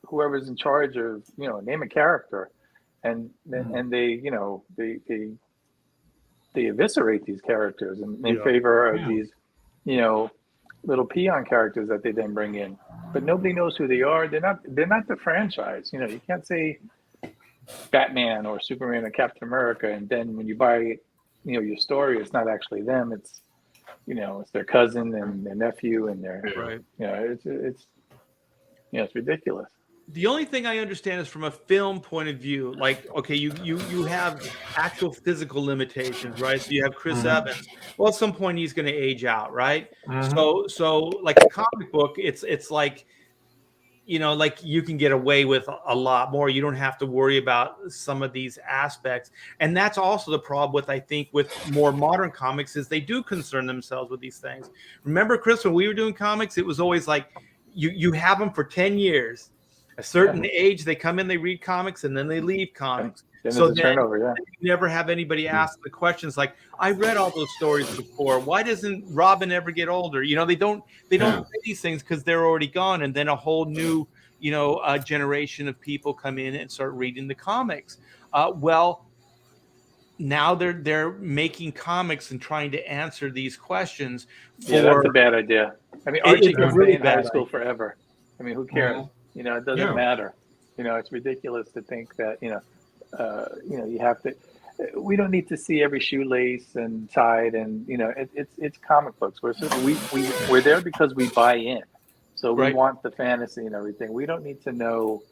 whoever's in charge of, name a character, and they, they eviscerate these characters in favor of these, little peon characters that they then bring in, but nobody knows who they are. They're not the franchise. You can't say Batman or Superman or Captain America, and then when you buy, your story, it's not actually them. It's, it's their cousin and their nephew and their, Right. it's ridiculous. The only thing I understand is from a film point of view, like, okay, you have actual physical limitations, right? So you have Chris Evans. Well, at some point he's going to age out, right? So like a comic book, it's like, like you can get away with a lot more. You don't have to worry about some of these aspects. And that's also the problem with, I think, with more modern comics, is they do concern themselves with these things. Remember, Chris, when we were doing comics, it was always like you have them for 10 years. A certain age, they come in, they read comics, and then they leave comics. Then So there's a turnover, you never have anybody ask the questions like, I read all those stories before. Why doesn't Robin ever get older? They don't say these things because they're already gone. And then a whole new, generation of people come in and start reading the comics. Well, now they're making comics and trying to answer these questions. Yeah, that's a bad idea. I mean, Archie can stay in high school forever. I mean, who cares? It doesn't matter. It's ridiculous to think that, you have to. We don't need to see every shoelace and tied, and it's comic books. We're there because we buy in, so we want the fantasy and everything. We don't need to know,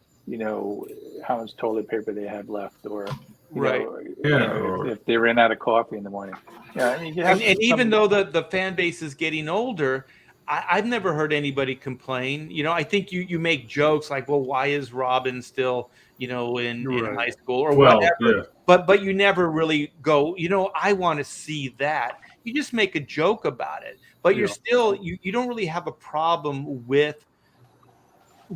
how much toilet paper they have left, or if they ran out of coffee in the morning. I mean, and even though the fan base is getting older, I've never heard anybody complain. I think you make jokes like, well, why is Robin still, in high school or whatever? Yeah. But you never really go, I want to see that. You just make a joke about it. But you're still, you don't really have a problem with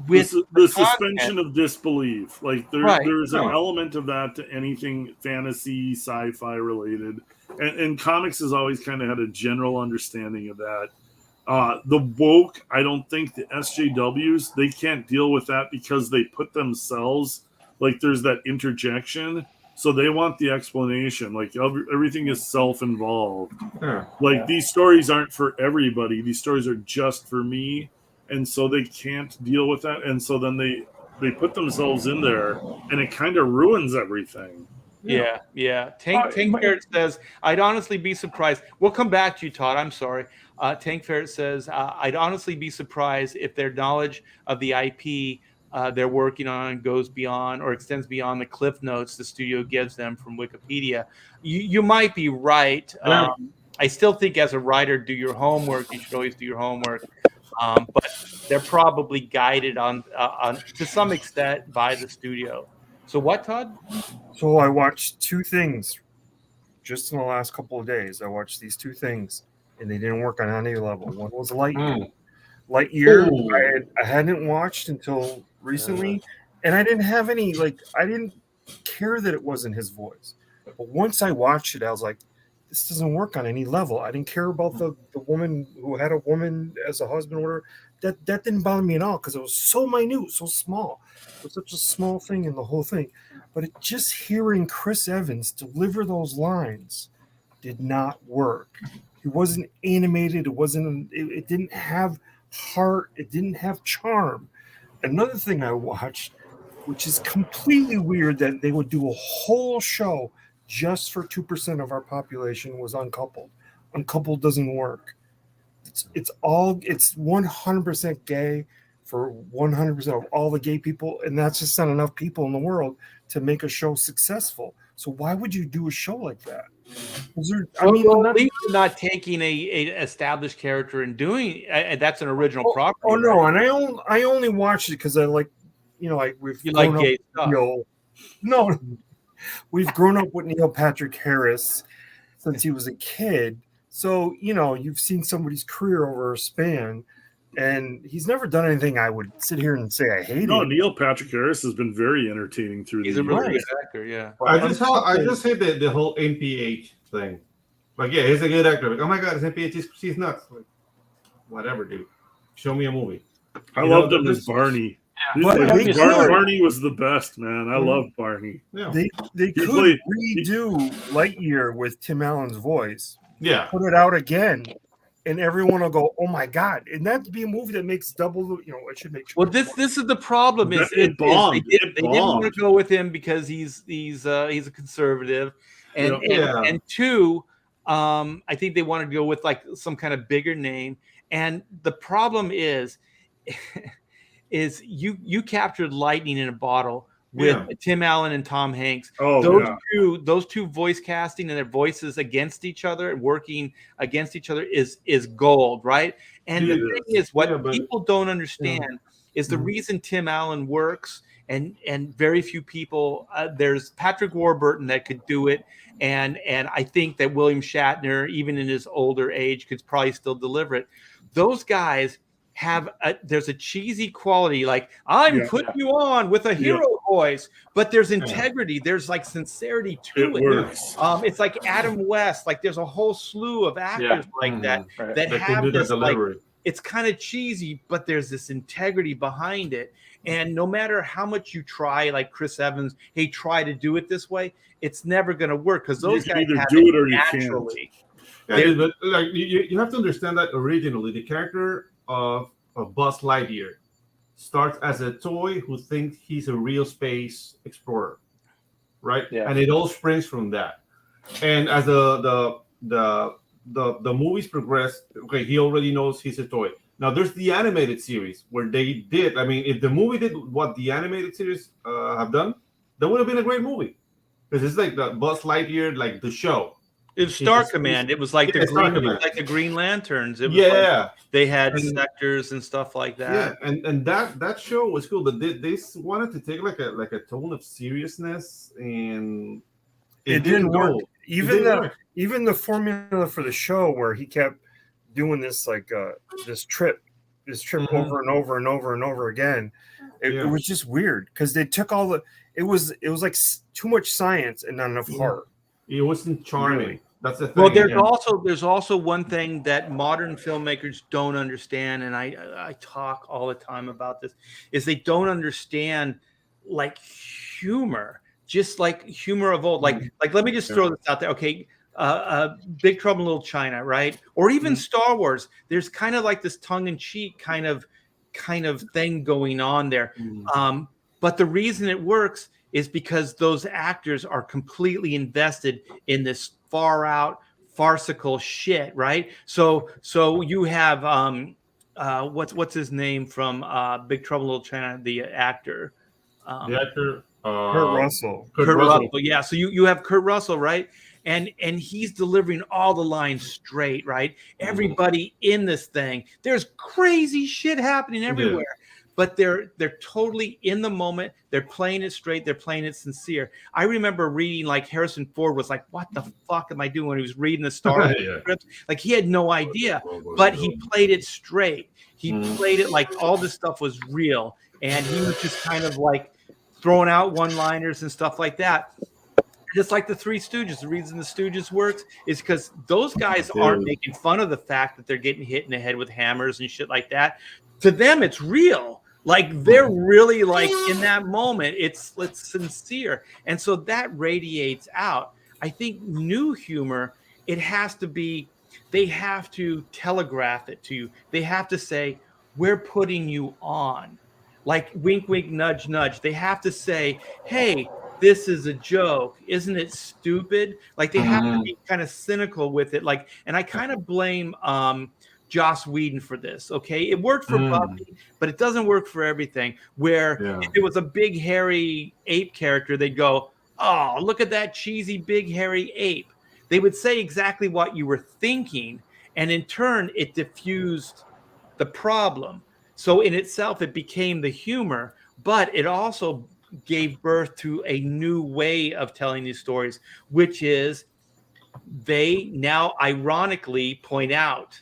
the suspension of disbelief. Like there's an element of that to anything fantasy, sci-fi related. And comics has always kind of had a general understanding of that. The woke, I don't think the SJWs, they can't deal with that because they put themselves, like there's that interjection. So they want the explanation. Like everything is self-involved. These stories aren't for everybody. These stories are just for me. And so they can't deal with that. And so then they put themselves in there and it kind of ruins everything. Yeah. Tank Ferret says, I'd honestly be surprised. We'll come back to you, Todd. I'm sorry. Tank Ferret says, I'd honestly be surprised if their knowledge of the IP they're working on goes beyond or extends beyond the cliff notes the studio gives them from Wikipedia. You might be right. I still think as a writer, do your homework. You should always do your homework. But they're probably guided on to some extent by the studio. So what, Todd? So I watched two things just in the last couple of days. I watched these two things, and they didn't work on any level. One was Lightyear. Lightyear, I hadn't watched until recently, and I didn't have any, I didn't care that it wasn't his voice. But once I watched it, I was like, this doesn't work on any level. I didn't care about the woman who had a woman as a husband or whatever. That didn't bother me at all because it was so minute, so small. It was such a small thing in the whole thing. But just hearing Chris Evans deliver those lines did not work. He wasn't animated. It didn't have heart. It didn't have charm. Another thing I watched, which is completely weird, that they would do a whole show just for 2% of our population, was Uncoupled. Uncoupled doesn't work. It's 100% gay. for 100% of all the gay people, and that's just not enough people in the world to make a show successful. So why would you do a show like that? At least you're not taking a established character and doing that's an original property. Oh no, and I only watched it because I like, we've like gay stuff. No, we've grown up with Neil Patrick Harris since he was a kid. So, you've seen somebody's career over a span, and he's never done anything I would sit here and say I hate. No, Neil Patrick Harris has been very entertaining through the years. He's a really good actor, yeah. I just hate the whole NPH thing. Like, yeah, he's a good actor. Like, oh my God, it's NPH. She's nuts. Like, whatever, dude. Show me a movie. I loved him as Barney. Barney was the best, man. I loved Barney. Yeah. They could redo Lightyear with Tim Allen's voice. Yeah. Put it out again, and everyone will go, "Oh my God!" And that'd be a movie that makes double. It should make. Well, this is the problem. Is it bombed? They didn't want to go with him because he's a conservative, and two, I think they wanted to go with like some kind of bigger name. And the problem is you captured lightning in a bottle with Tim Allen and Tom Hanks. Those two voice casting and their voices against each other, working against each other is gold, right? And the thing is, what people don't understand is the reason Tim Allen works, and very few people. There's Patrick Warburton that could do it, and I think that William Shatner, even in his older age, could probably still deliver it. Those guys there's a cheesy quality, like I'm putting you on with a hero voice, but there's integrity, there's like sincerity to it. Works. It's like Adam West, like there's a whole slew of actors like that have this delivery. Like, it's kind of cheesy, but there's this integrity behind it. And no matter how much you try, like Chris Evans, try to do it this way, it's never going to work because those guys either have do it or you naturally. Yeah, but like you have to understand that originally the character of Buzz Lightyear starts as a toy who thinks he's a real space explorer, right? Yeah. And it all springs from that. And as the movies progress, he already knows he's a toy. Now there's the animated series where they did. I mean, if the movie did what the animated series have done, that would have been a great movie because it's like the Buzz Lightyear, like the show. It's Star Command. It was like the Green Lanterns. It was like they had sectors and stuff like that. Yeah, and that show was cool. But they wanted to take like a tone of seriousness, and it didn't work. Even the formula for the show where he kept doing this this trip over and over and over and over again. It was just weird because they took all the. It was like too much science and not enough heart. It wasn't charming. Really. That's the thing. Well, there's also one thing that modern filmmakers don't understand, and I talk all the time about this, is they don't understand like humor, just like humor of old. Like let me just throw this out there. Okay, Big Trouble in Little China, right? Or even Star Wars. There's kind of like this tongue-in-cheek kind of thing going on there. But the reason it works is because those actors are completely invested in this far out farcical shit, right? So you have what's his name from Big Trouble in Little China, the actor. Kurt Russell. Kurt Russell. Yeah. So you have Kurt Russell, right? And he's delivering all the lines straight, right? Everybody in this thing, there's crazy shit happening everywhere. But they're totally in the moment. They're playing it straight. They're playing it sincere. I remember reading like Harrison Ford was like, "What the fuck am I doing?" When he was reading the Star Wars script, like he had no idea, but he played it straight. He played it like all this stuff was real, and he was just kind of like throwing out one-liners and stuff like that. Just like the Three Stooges. The reason the Stooges works is because those guys aren't making fun of the fact that they're getting hit in the head with hammers and shit like that. To them, it's real. Like they're really like in that moment, it's sincere. And so that radiates out. I think new humor, it has to be, they have to telegraph it to you. They have to say, we're putting you on. Like wink, wink, nudge, nudge. They have to say, hey, this is a joke. Isn't it stupid? Like they have to be kind of cynical with it. Like, and I kind of blame Joss Whedon for this. Okay, it worked for Buffy, but it doesn't work for everything. Where if it was a big hairy ape character, they'd go, "Oh, look at that cheesy big hairy ape." They would say exactly what you were thinking, and in turn, it diffused the problem. So in itself, it became the humor, but it also gave birth to a new way of telling these stories, which is they now ironically point out,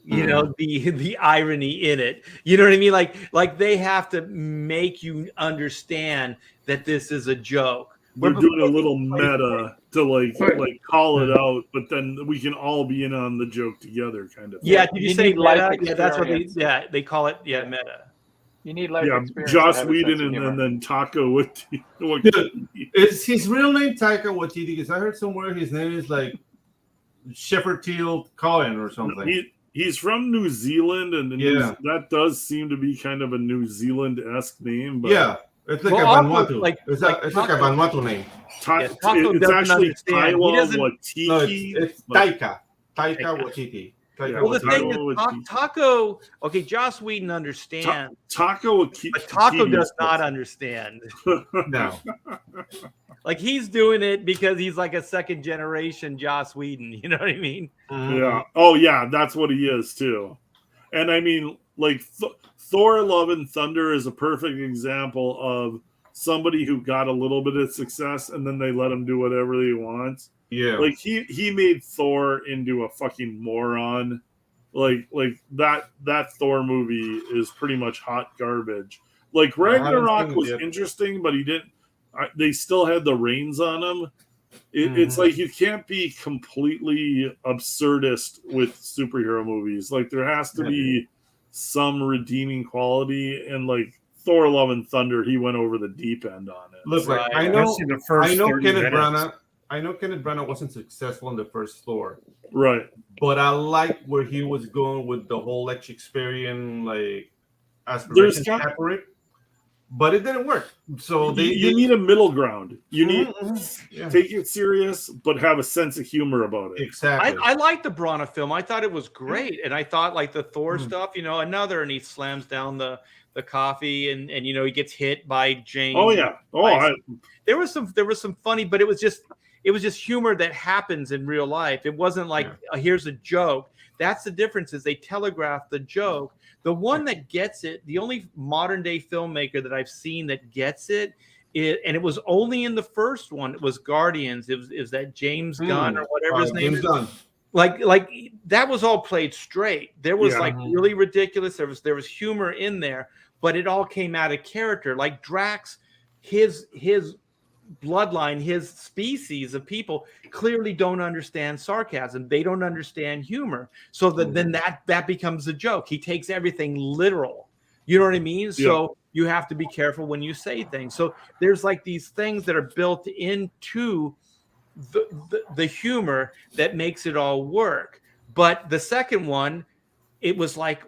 you know, the irony in it. You know what I mean? Like they have to make you understand that this is a joke. They're doing a little meta to like call it out, but then we can all be in on the joke together, kind of thing. Yeah, did you say need life meta? Yeah, that's what experience. they call it. Yeah, meta. You need life experience. Joss to have a sense Whedon of humor. and then Taika Waititi. Is his real name Taika Waititi? Because I heard somewhere his name is like Shepherd Teal Cohen or something. He's from New Zealand, and that does seem to be kind of a New Zealand-esque name. But yeah, it's like a Vanuatu. It's like a Vanuatu name. It's actually Taika Waititi. No, it's Taika Waititi. Well, the thing is, Taco. Okay, Joss Whedon understands. Taco, but Taco does not understand. No, like he's doing it because he's like a second generation Joss Whedon. You know what I mean? Yeah. Oh, yeah. That's what he is too. And I mean, like Thor: Love and Thunder is a perfect example of somebody who got a little bit of success and then they let him do whatever he wants. Yeah, like he made Thor into a fucking moron. Like that Thor movie is pretty much hot garbage. Like Ragnarok was interesting, but he didn't. They still had the reins on him. It's like you can't be completely absurdist with superhero movies. Like there has to be some redeeming quality, and like Thor: Love and Thunder, he went over the deep end on it. Look, Right. I know Kenneth Branagh. I know Kenneth Branagh wasn't successful in the first Thor, right? But I like where he was going with the whole Shakespearean like aspiration separate. But it didn't work. So you need a middle ground. You need take it serious, but have a sense of humor about it. Exactly. I liked the Branagh film. I thought it was great, and I thought like the Thor stuff. You know, and he slams down the coffee, and you know he gets hit by Jane. Oh yeah. There was some funny, but it was just humor that happens in real life. It wasn't like here's a joke. That's the difference. Is they telegraph the joke. The one that gets it, the only modern day filmmaker that I've seen that gets it, and it was only in the first one. It was Guardians. It was that James Gunn or whatever his name is. Gunn. Like that was all played straight. There was like really ridiculous. There was humor in there, but it all came out of character. Like Drax, his bloodline, his species of people clearly don't understand sarcasm. They don't understand humor. So then that becomes a joke. He takes everything literal. You know what I mean? Yeah. So you have to be careful when you say things. So there's like these things that are built into the humor that makes it all work. But the second one, it's like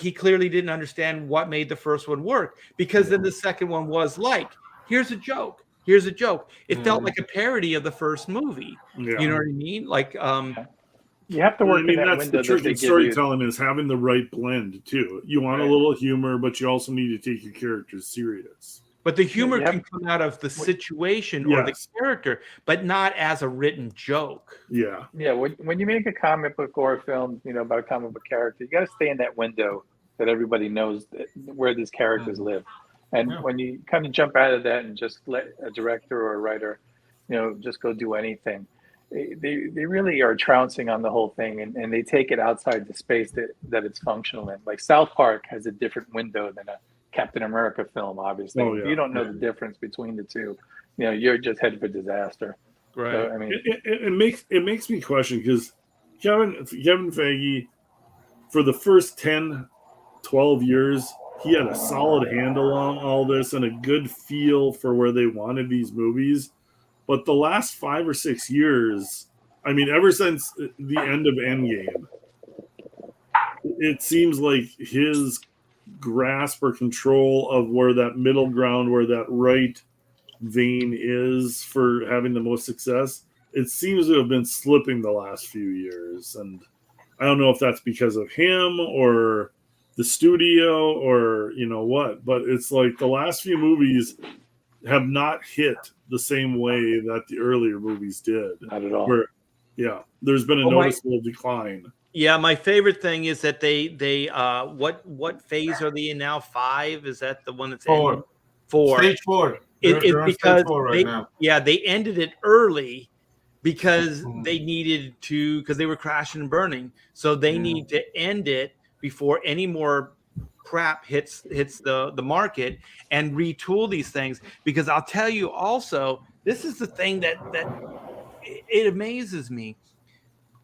he clearly didn't understand what made the first one work, because then the second one was like, here's a joke. It felt like a parody of the first movie. Yeah. You know what I mean? Like, you have to work. That's the trick in storytelling is having the right blend too. You want a little humor, but you also need to take your characters serious. But the humor can come out of the situation or the character, but not as a written joke. Yeah. Yeah. When you make a comic book or a film, you know, about a comic book character, you got to stay in that window that everybody knows where these characters live. And when you kind of jump out of that and just let a director or a writer, you know, just go do anything, they really are trouncing on the whole thing, and they take it outside the space that it's functional in. Like South Park has a different window than a Captain America film, obviously. If you don't know the difference between the two, you know, you're just headed for disaster. Right. So, I mean, it makes me question, because Kevin Feige, for the first 10, 12 years, he had a solid handle on all this and a good feel for where they wanted these movies. But the last 5 or 6 years, I mean, ever since the end of Endgame, it seems like his grasp or control of where that middle ground, where that right vein is for having the most success, it seems to have been slipping the last few years. And I don't know if that's because of him or the studio or what, but it's like the last few movies have not hit the same way that the earlier movies did. Not at all. Where, there's been a noticeable decline. Yeah, my favorite thing is that they what phase are they in now? 5? Is that the one that's ending? 4. Stage 4. It's because stage 4 right now. they ended it early because they needed to, because they were crashing and burning. So they need to end it before any more crap hits the market and retool these things. Because I'll tell you also, this is the thing that it amazes me.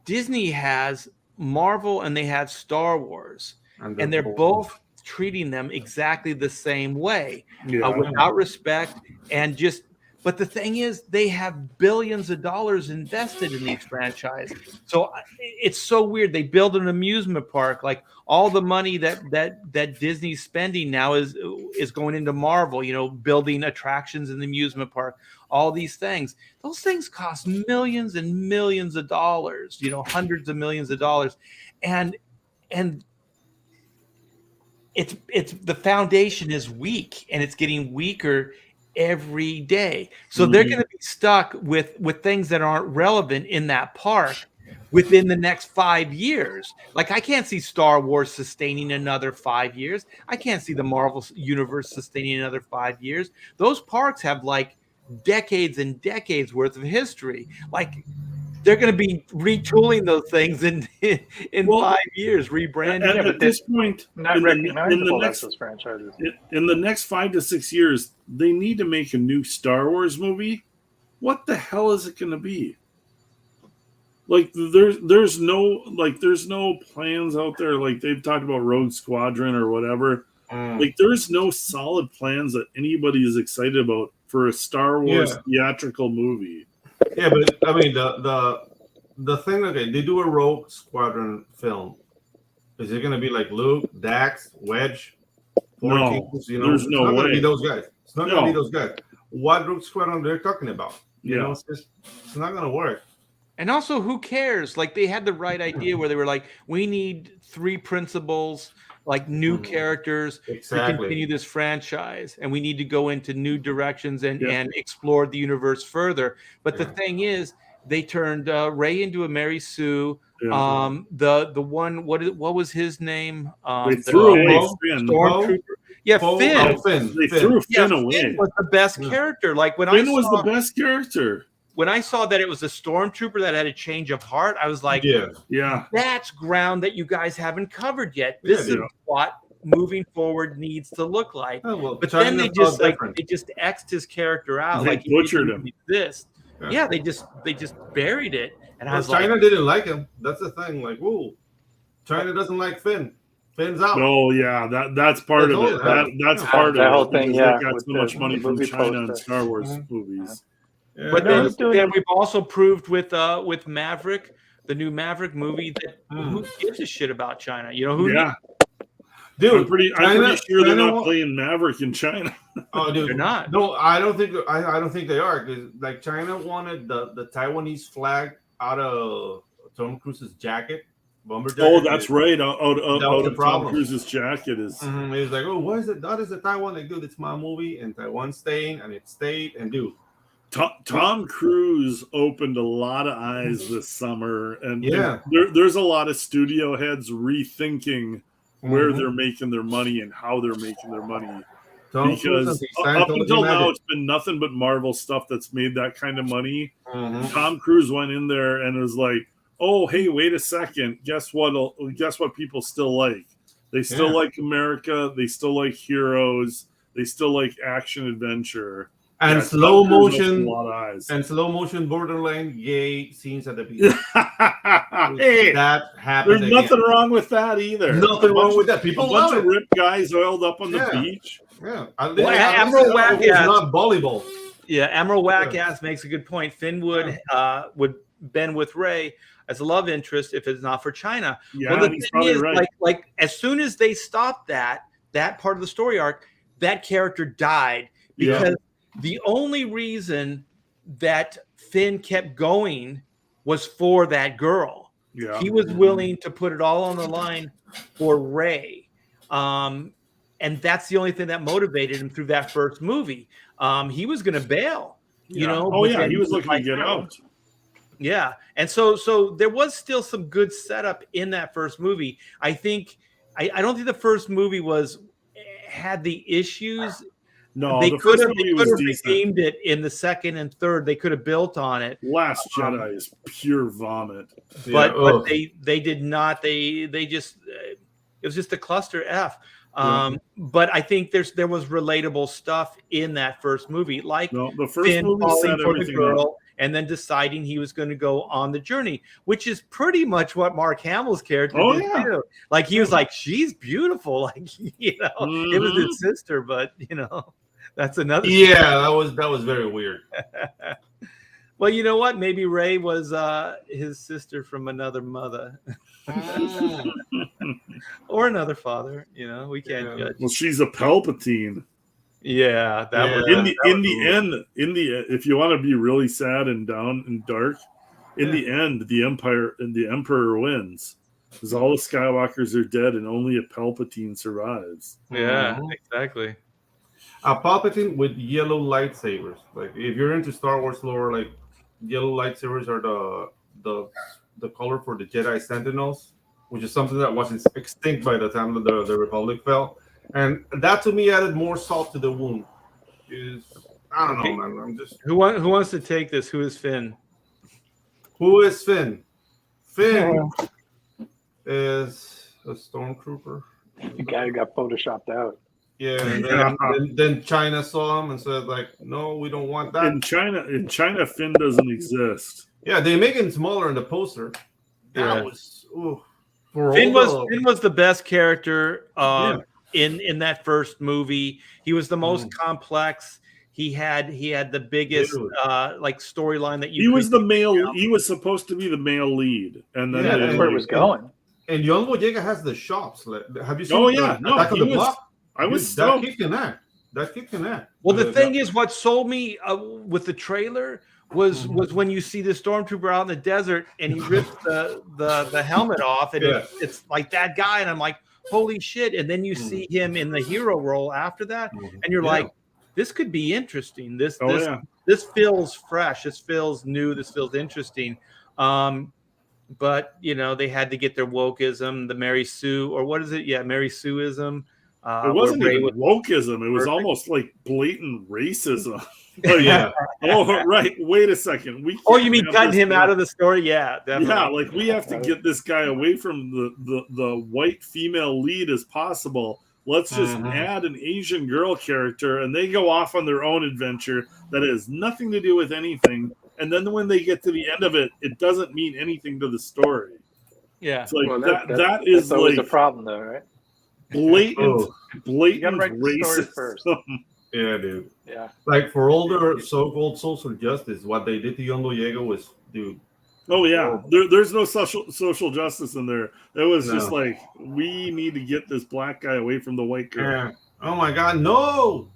Disney has Marvel and they have Star Wars, and they're both treating them exactly the same way, without respect and just. But the thing is, they have billions of dollars invested in these franchises. So it's so weird. They build an amusement park, like all the money that Disney's spending now is going into Marvel, building attractions in the amusement park, all these things. Those things cost millions and millions of dollars, hundreds of millions of dollars. And it's the foundation is weak, and it's getting weaker every day. So they're going to be stuck with things that aren't relevant in that park within the next 5 years. Like, I can't see Star Wars sustaining another 5 years. I can't see the Marvel universe sustaining another 5 years. Those parks have like decades and decades worth of history. Like, they're going to be retooling those things in 5 years, rebranding. At this point, not recognizable as those franchises. In the next 5 to 6 years, they need to make a new Star Wars movie. What the hell is it going to be? Like, there's no plans out there. Like, they've talked about Rogue Squadron or whatever. Like, there's no solid plans that anybody is excited about for a Star Wars theatrical movie. Yeah, but I mean the thing. Okay, they do a Rogue Squadron film. Is it going to be like Luke, Dax, Wedge? No, Kings, there's no way. Going to be those guys. It's not going to be those guys. What Rogue Squadron they're talking about? It's not going to work. And also, who cares? Like, they had the right idea where they were like, we need 3 principals, like new characters to continue this franchise, and we need to go into new directions and explore the universe further. But the thing is, they turned Rey into a Mary Sue. The one, what was his name? They threw away Finn. Stormtrooper. Finn. They threw Finn away. Finn was the best character. Like, Finn was the best character. When I saw that it was a stormtrooper that had a change of heart, I was like, that's ground that you guys haven't covered yet. This is what moving forward needs to look like. Oh, well, but then they just X'd his character out. They butchered him. They just buried it. And I was China didn't like him. That's the thing. Like, whoa, China doesn't like Finn. Finn's out. Oh yeah, that's part of it. That's part of that it. Whole thing. They got so much money from China and Star Wars movies. Yeah. But then we've also proved with Maverick, the new Maverick movie, that who gives a shit about China? Dude, I'm pretty sure they're not playing Maverick in China. Oh, dude, they're not. No, I don't think they are, because like China wanted the Taiwanese flag out of Tom Cruise's jacket. Bomber jacket. Oh, that's right. Out of Tom Cruise's jacket is. He's like, oh, what is it? That is the Taiwan. Like, dude, it's my movie, and Taiwan's staying, and it stayed, and dude. Tom Cruise opened a lot of eyes this summer, and there's a lot of studio heads rethinking where they're making their money and how they're making their money. Because up until now, it's been nothing but Marvel stuff that's made that kind of money. Tom Cruise went in there and was like, "Oh, hey, wait a second. Guess what? Guess what? People still like. They still like America. They still like heroes. They still like action adventure." And slow motion borderline gay scenes at the beach. Hey, that happens. There's nothing wrong with that either. Nothing wrong with that. People a bunch of ripped guys oiled up on the beach. Yeah, Admiral Wackass, not volleyball. Yeah, Admiral Wackass makes a good point. Finn would been with Rey as a love interest if it's not for China. Yeah, well, he's probably right. Like as soon as they stopped that part of the story arc, that character died because. The only reason that Finn kept going was for that girl. Yeah. He was willing to put it all on the line for Rey. And that's the only thing that motivated him through that first movie. He was going to bail, you know. Oh but yeah, then he was looking like, to get out. Yeah, and so there was still some good setup in that first movie. I don't think the first movie had the issues. No, They the could first have movie was decent. redeemed it in the second and third. They could have built on it. Last Jedi is pure vomit. But they did not. They just it was just a cluster F. But I think there was relatable stuff in that first movie, like the first Finn movie falling set for the everything girl up. and then deciding he was going to go on the journey, which is pretty much what Mark Hamill's character did too. Like he was like, she's beautiful, like it was his sister, but that's another. Yeah, that was very weird. Well, you know what? Maybe Rey was his sister from another mother. Or another father, we can't judge. Well, she's a Palpatine. Yeah, that was in the end. If you want to be really sad and down and dark, in the end, the Emperor wins because all the Skywalkers are dead and only a Palpatine survives. Yeah, exactly. A Palpatine with yellow lightsabers. Like if you're into Star Wars lore, like yellow lightsabers are the color for the Jedi Sentinels, which is something that was extinct by the time the Republic fell. And that to me added more salt to the wound. I don't know, man. I'm just who wants to take this? Who is Finn? Who is Finn? Finn is a stormtrooper. The guy who got photoshopped out. Yeah, and then China saw him and said, like, no, we don't want that. In China, Finn doesn't exist. Yeah, they make him smaller in the poster. That was Finn was the best character in that first movie. He was the most complex. He had the biggest storyline that he was the male. He was supposed to be the male lead, and then that's where it was going. And John Boyega has the shops. Have you seen? Oh yeah, no, Attack of the Block? I was that kicked in that. That kicked in that. Well, the thing is, what sold me with the trailer was when you see the stormtrooper out in the desert and he rips the helmet off, and it's like that guy, and I'm like, holy shit! And then you see him in the hero role after that, and you're like, this could be interesting. This feels fresh. This feels new. This feels interesting. But they had to get their wokeism, the Mary Sue, or what is it? Yeah, Mary Sueism. It wasn't even wokeism. It was almost like blatant racism. Oh, right. Wait a second. You mean cutting him out of the story? Yeah, definitely. Yeah, like we have to get this guy away from the white female lead as possible. Let's just add an Asian girl character, and they go off on their own adventure that has nothing to do with anything. And then when they get to the end of it, it doesn't mean anything to the story. Yeah, it's like that is always like a problem, though, right? Blatant you gotta write the story first. Yeah, dude. Yeah. Like for older so-called social justice, what they did to John Boyega was, dude. Oh yeah, there's no social justice in there. It was just like, we need to get this black guy away from the white girl. Yeah. Oh my God, no.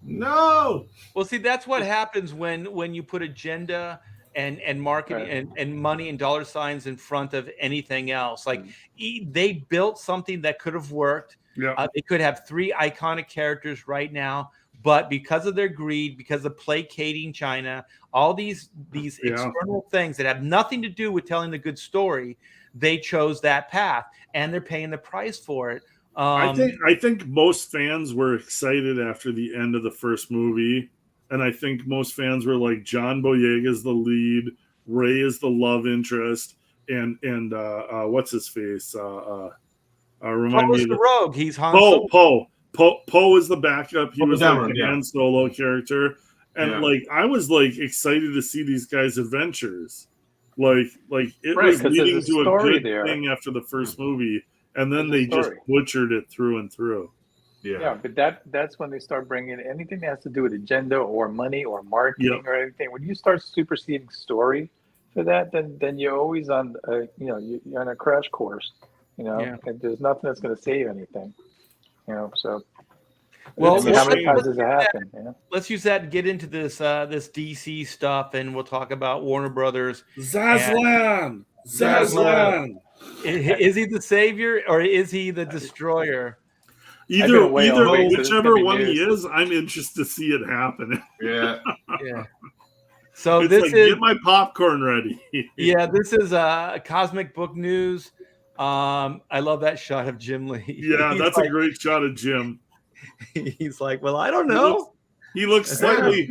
Well, see, that's what happens when you put agenda and marketing and money and dollar signs in front of anything else. Like they built something that could have worked. Yeah. They could have 3 iconic characters right now, but because of their greed, because of placating China, all these external things that have nothing to do with telling the good story, they chose that path, and they're paying the price for it. I think most fans were excited after the end of the first movie, and I think most fans were like, John Boyega is the lead, Rey is the love interest, and what's his face? Remind me. The rogue. He's Han Solo. Poe is the backup. He was like the Han Solo character, and like I was like excited to see these guys' adventures. Like it was leading to a good thing after the first movie, and then they just butchered it through and through. Yeah, but that's when they start bringing in anything that has to do with agenda or money or marketing or anything. When you start superseding story for that, then you're always on you're on a crash course. And there's nothing that's going to save anything. So well, how many times does it happen? Let's use that to get into this DC stuff, and we'll talk about Warner Brothers. Zazlan. Is he the savior or is he the destroyer? Either, away all week, so this is whichever gonna be one he news. is, I'm interested to see it happen. Yeah. Yeah. So It's this like, is get my popcorn ready. yeah, this is Cosmic Book News. I love that shot of Jim Lee. Yeah, He's that's like, a great shot of Jim. he's like, well, I don't He know. looks slightly,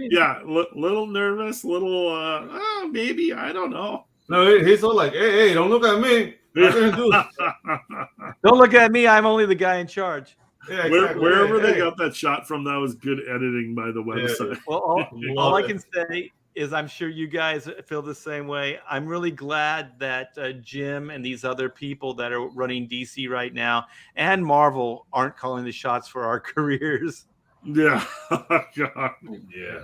little nervous, little, maybe, I don't know. No, he's all like, hey, don't look at me. I didn't do it. Don't look at me. I'm only the guy in charge. Yeah, exactly. Wherever they Hey. got that shot from, that was good editing by the website. Well, Love all I it. can say is I'm sure you guys feel the same way. I'm really glad that Jim and these other people that are running DC right now and Marvel aren't calling the shots for our careers. Yeah. God. Yeah.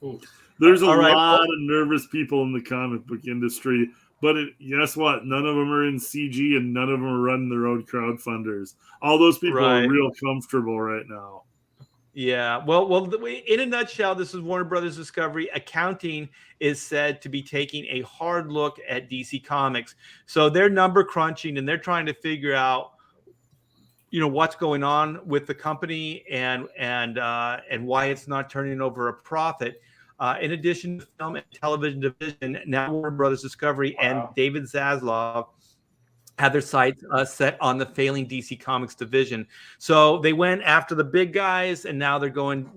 Ooh. There's a All right, lot well- of nervous people in the comic book industry, but guess what? None of them are in CG and none of them are running their own crowdfunders. All those people Right. are real comfortable right now. Yeah. Well, in a nutshell, this is Warner Brothers Discovery. Accounting is said to be taking a hard look at DC Comics. So they're number crunching and they're trying to figure out, what's going on with the company and why it's not turning over a profit. In addition to film and television division, now Warner Brothers Discovery and David Zaslav had their sights set on the failing DC Comics division. So they went after the big guys, and now they're going,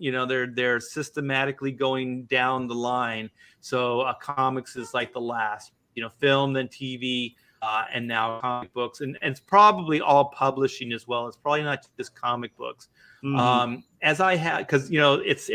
they're systematically going down the line. So comics is like the last, film, then TV, and now comic books, and it's probably all publishing as well. It's probably not just comic books. Mhm. As I had, because it's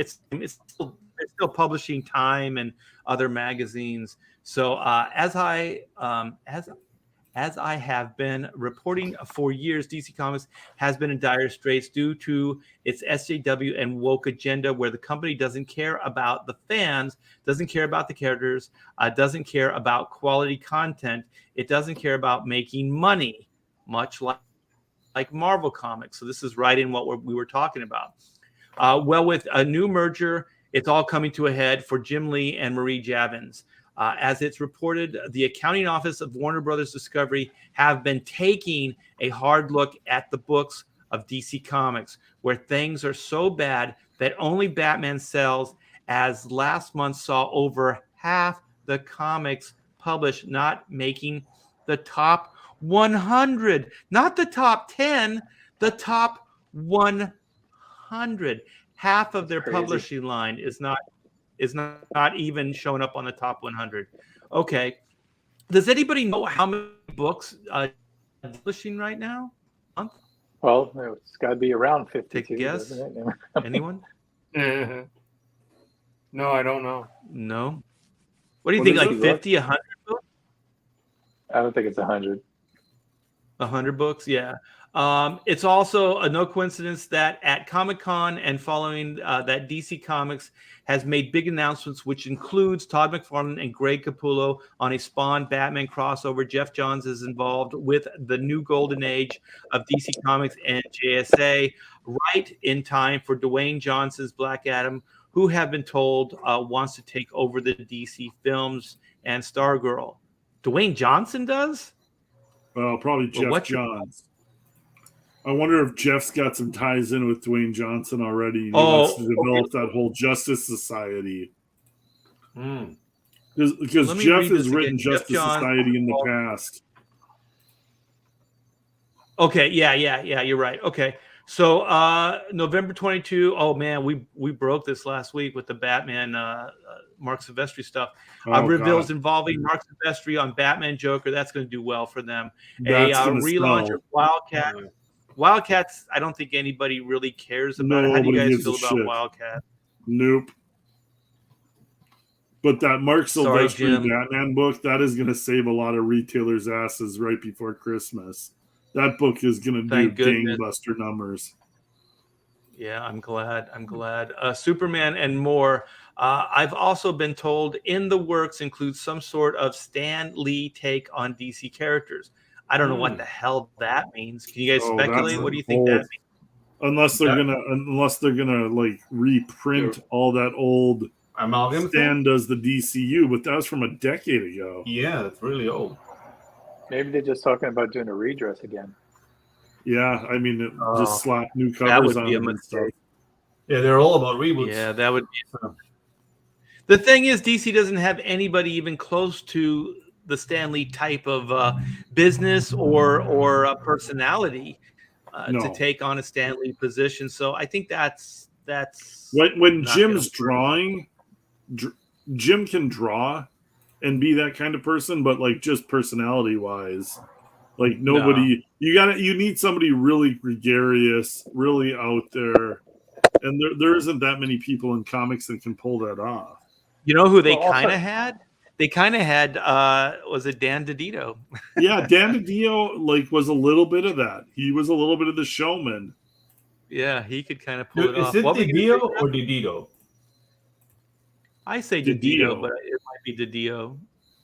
still publishing Time and other magazines. So as I have been reporting for years, DC Comics has been in dire straits due to its SJW and woke agenda, where the company doesn't care about the fans, doesn't care about the characters, doesn't care about quality content. It doesn't care about making money, much like Marvel Comics. So this is right in what we were talking about. Well, with a new merger, it's all coming to a head for Jim Lee and Marie Javins. As it's reported, the accounting office of Warner Brothers Discovery have been taking a hard look at the books of DC Comics, where things are so bad that only Batman sells, as last month saw over half the comics published not making the top 100, not the top 10, the top 100. Half of their Crazy. publishing line is not even showing up on the top 100. Okay. Does anybody know how many books publishing right now? Month? Well, it's got to be around 52. Take a guess. Doesn't it? Anyone? No, I don't know. No. What do you What think? is Like it? 50, 100 books? I don't think it's 100. 100 books? Yeah. It's also no coincidence that at Comic-Con and following that DC Comics has made big announcements, which includes Todd McFarlane and Greg Capullo on a Spawn Batman crossover. Jeff Johns is involved with the new golden age of DC Comics and JSA, right in time for Dwayne Johnson's Black Adam, who have been told wants to take over the DC films and Stargirl. Dwayne Johnson does? Well, probably Jeff what's your- Johns. I wonder if Jeff's got some ties in with Dwayne Johnson already. He Oh, wants to develop that whole Justice Society. Mm. Because Let me Jeff read has this written again. Jeff Justice Johns- Society in the past. Okay, yeah, you're right. Okay. So November 22. Oh man, we broke this last week with the Batman Mark Silvestri stuff. Oh, Reveals God. involving Mark Silvestri on Batman Joker. That's going to do well for them. That's a gonna relaunch sell. of Wildcat. Wildcats, I don't think anybody really cares about it. How do you Nobody guys gives feel a about shit. Wildcat? Nope. But that Mark Sorry, Silvestri Jim. Batman book, that is going to save a lot of retailers' asses right before Christmas. That book is going to do Thank goodness. gangbuster numbers. Yeah, I'm glad. Superman and more. I've also been told in the works includes some sort of Stan Lee take on DC characters. I don't know what the hell that means. Can you guys Oh, speculate? that's What do you think that bold. means? Unless they're gonna like reprint all that old Amalgam Stan thing? does the DCU, but that was from a decade ago. Yeah, it's really old. Maybe they're just talking about doing a redress again. Yeah, I mean, just slap new That covers would on be a it and stuff. mistake. Yeah, they're all about reboots. Yeah, that would be. So, The thing is, DC doesn't have anybody even close to the Stan Lee type of business or personality to No. take on a Stan Lee position. So I think that's When not Jim's gonna work. drawing, Jim can draw and be that kind of person, but like just personality wise, like nobody. You need somebody really gregarious, really out there, and there isn't that many people in comics that can pull that off. You know who they Well, also- kind of had? They kind of had was it Dan DiDio? Yeah, Dan DiDio like was a little bit of that. He was a little bit of the showman. Yeah, he could kind of pull it is off. it What were you gonna Didio say? or Didito? I say DiDio. DiDio, but it might be DiDio.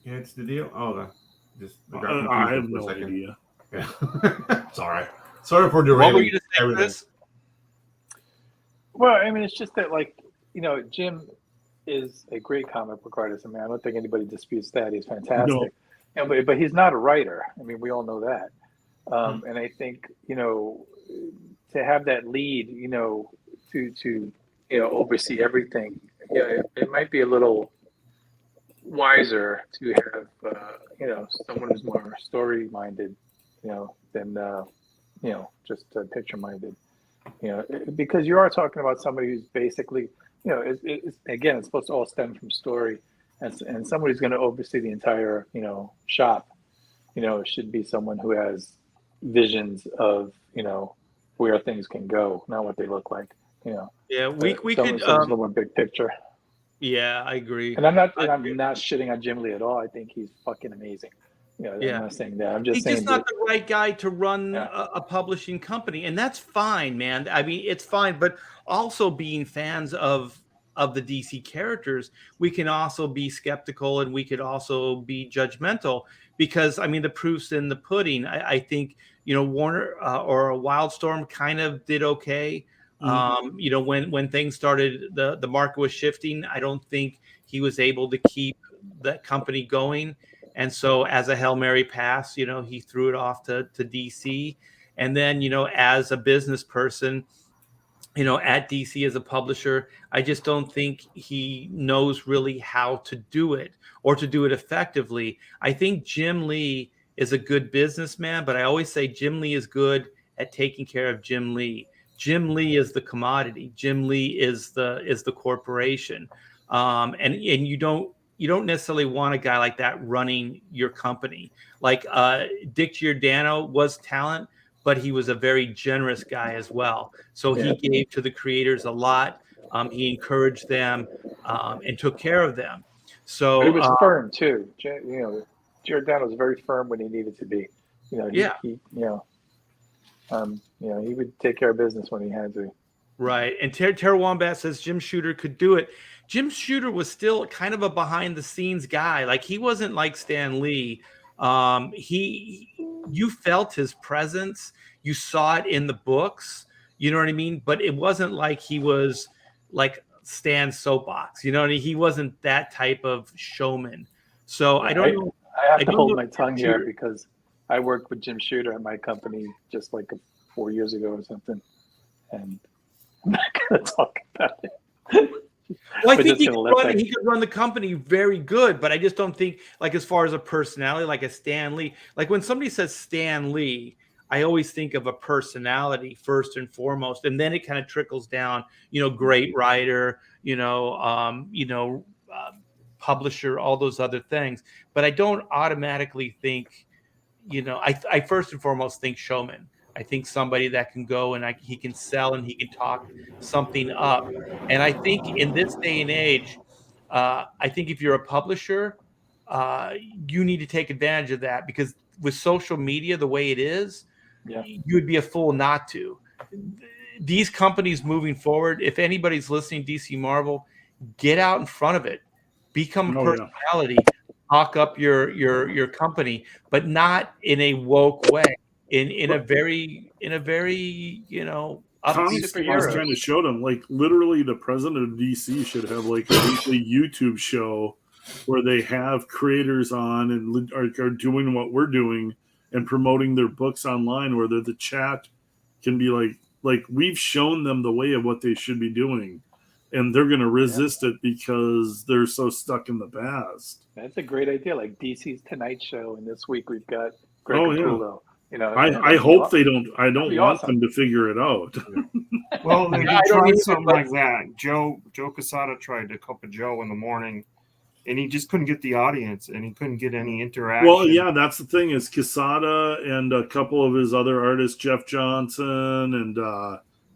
Yeah, it's Didio. Oh, okay. Just I have confused no for a second. idea. Yeah. Sorry for What derailing were you going to say, everything. Chris? Well, I mean, it's just that, like, Jim is a great comic book artist. I mean, I don't think anybody disputes that. He's fantastic. But he's not a writer. I mean, we all know that. And I think, to have that lead, to oversee everything, it might be a little wiser to have, someone who's more story-minded, than, just picture-minded. Because you are talking about somebody who's basically, it's supposed to all stem from story, and somebody who's going to oversee the entire, shop, should be someone who has visions of, where things can go, not what they look like, Yeah, we could. a little more big picture. Yeah, I agree. And I'm not shitting on Jim Lee at all. I think he's fucking amazing. I'm not saying that. I'm just He's saying just not the right guy to run Yeah. a publishing company, and that's fine, man. I mean, it's fine, but also being fans of the DC characters, we can also be skeptical and we could also be judgmental because, I mean, the proof's in the pudding. I think, Warner or Wildstorm kind of did okay. When things started, the market was shifting. I don't think he was able to keep that company going. And so as a Hail Mary pass, he threw it off to DC. And then, as a business person, at DC as a publisher, I just don't think he knows really how to do it or to do it effectively. I think Jim Lee is a good businessman, but I always say Jim Lee is good at taking care of Jim Lee. Jim Lee is the commodity. Jim Lee is the corporation. And you don't necessarily want a guy like that running your company. Like Dick Giordano was talent, but he was a very generous guy as well. So he gave to the creators a lot. He encouraged them and took care of them. So But he was firm too. Giordano was very firm when he needed to be. He would take care of business when he had to. Right. And Tara Wombat says Jim Shooter could do it. Jim Shooter was still kind of a behind the scenes guy. Like he wasn't like Stan Lee. You felt his presence. You saw it in the books. You know what I mean? But it wasn't like he was like Stan's soapbox. You know what I mean? He wasn't that type of showman. So I don't know. I have to hold my tongue here because I worked with Jim Shooter at my company just like 4 years ago or something. And I'm not going to talk about it. Well, I think he could run the company very good, but I just don't think, like, as far as a personality, like a Stan Lee, like when somebody says Stan Lee, I always think of a personality first and foremost, and then it kind of trickles down, great writer, publisher, all those other things. But I don't automatically think, I first and foremost think showman. I think somebody that can go and he can sell and he can talk something up. And I think in this day and age, I think if you're a publisher, you need to take advantage of that because with social media the way it is, you'd be a fool not to. These companies moving forward, if anybody's listening, DC Marvel, get out in front of it. Become a personality. Talk up your company, but not in a woke way. In a very Comics trying to show them like literally the president of DC should have like a weekly YouTube show where they have creators on and are doing what we're doing and promoting their books online, where the chat can be like we've shown them the way of what they should be doing, and they're going to resist it because they're so stuck in the past. That's a great idea. Like DC's Tonight Show, and this week we've got Greg Oh, yeah. Capullo. You know, I hope they don't. I don't want awesome. them to figure it out. Well, they I don't tried either, something but- like that. Joe Quesada tried to cup of Joe in the morning, and he just couldn't get the audience, and he couldn't get any interaction. Well, yeah, that's the thing is Quesada and a couple of his other artists, Jeff Johnson and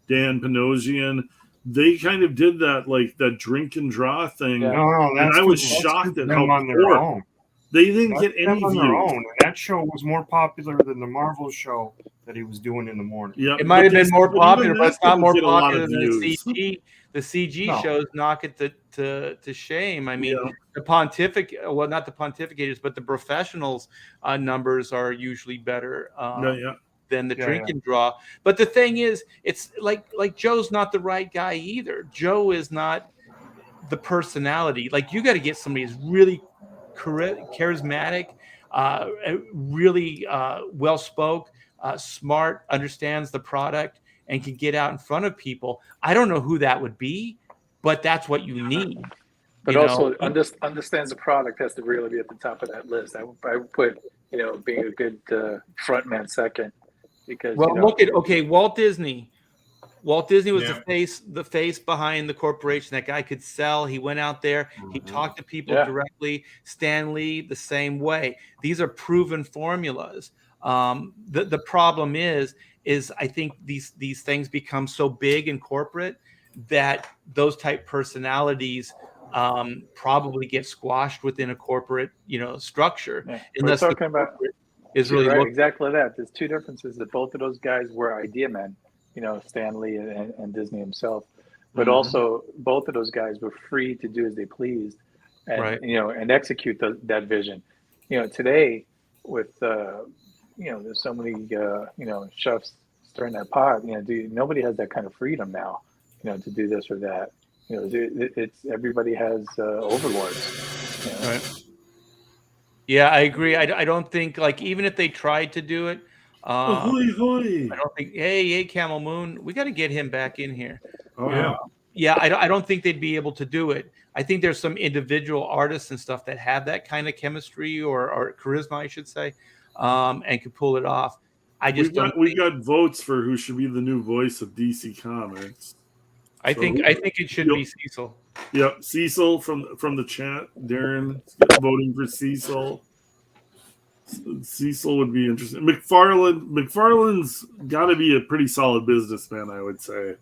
Dan Panosian, they kind of did that drink and draw thing. Yeah. No, that's And I was that's shocked at them how on their poor. own. They didn't That's get any them on their views. own. And that show was more popular than the Marvel show that he was doing in the morning. Yeah, It might have been more even popular, that but it's not didn't more get a lot popular of than the views. CG. The CG No. shows knock it to shame. I mean, Yeah. not the pontificators, but the professionals' numbers are usually better than the Yeah, drink and draw. But the thing is, it's like Joe's not the right guy either. Joe is not the personality. Like, you got to get somebody who's really charismatic, really well spoke, smart, understands the product, and can get out in front of people. I don't know who that would be, but that's what you need. But you also know? understands the product has to really be at the top of that list. I would put, being a good front man second, because Well, look at Walt Disney. Walt Disney was Yeah. the face behind the corporation. That guy could sell. He went out there. He talked to people directly. Stan Lee, the same way. These are proven formulas. The problem is I think these things become so big and corporate that those type personalities probably get squashed within a corporate structure. Yeah. Unless We're the talking about corporate is really right, looking. exactly that. There's two differences, that both of those guys were idea men, Stan Lee and Disney himself, but also both of those guys were free to do as they pleased, and Right. And execute that vision. Today with there's so many chefs stirring that pot. Nobody has that kind of freedom now, to do this or that. It's everybody has overlords. Right. Yeah, I agree. I don't think, like, even if they tried to do it, Ahoy, hoy. I don't think. Hey, Camel Moon, we got to get him back in here. Oh, Yeah. Yeah, I don't think they'd be able to do it. I think there's some individual artists and stuff that have that kind of chemistry or charisma, I should say, and can pull it off. I just we got votes for who should be the new voice of DC Comics. I think it should be Cecil. Yep, Cecil from the chat. Darren voting for Cecil. Cecil would be interesting. McFarlane's got to be a pretty solid businessman, I would say.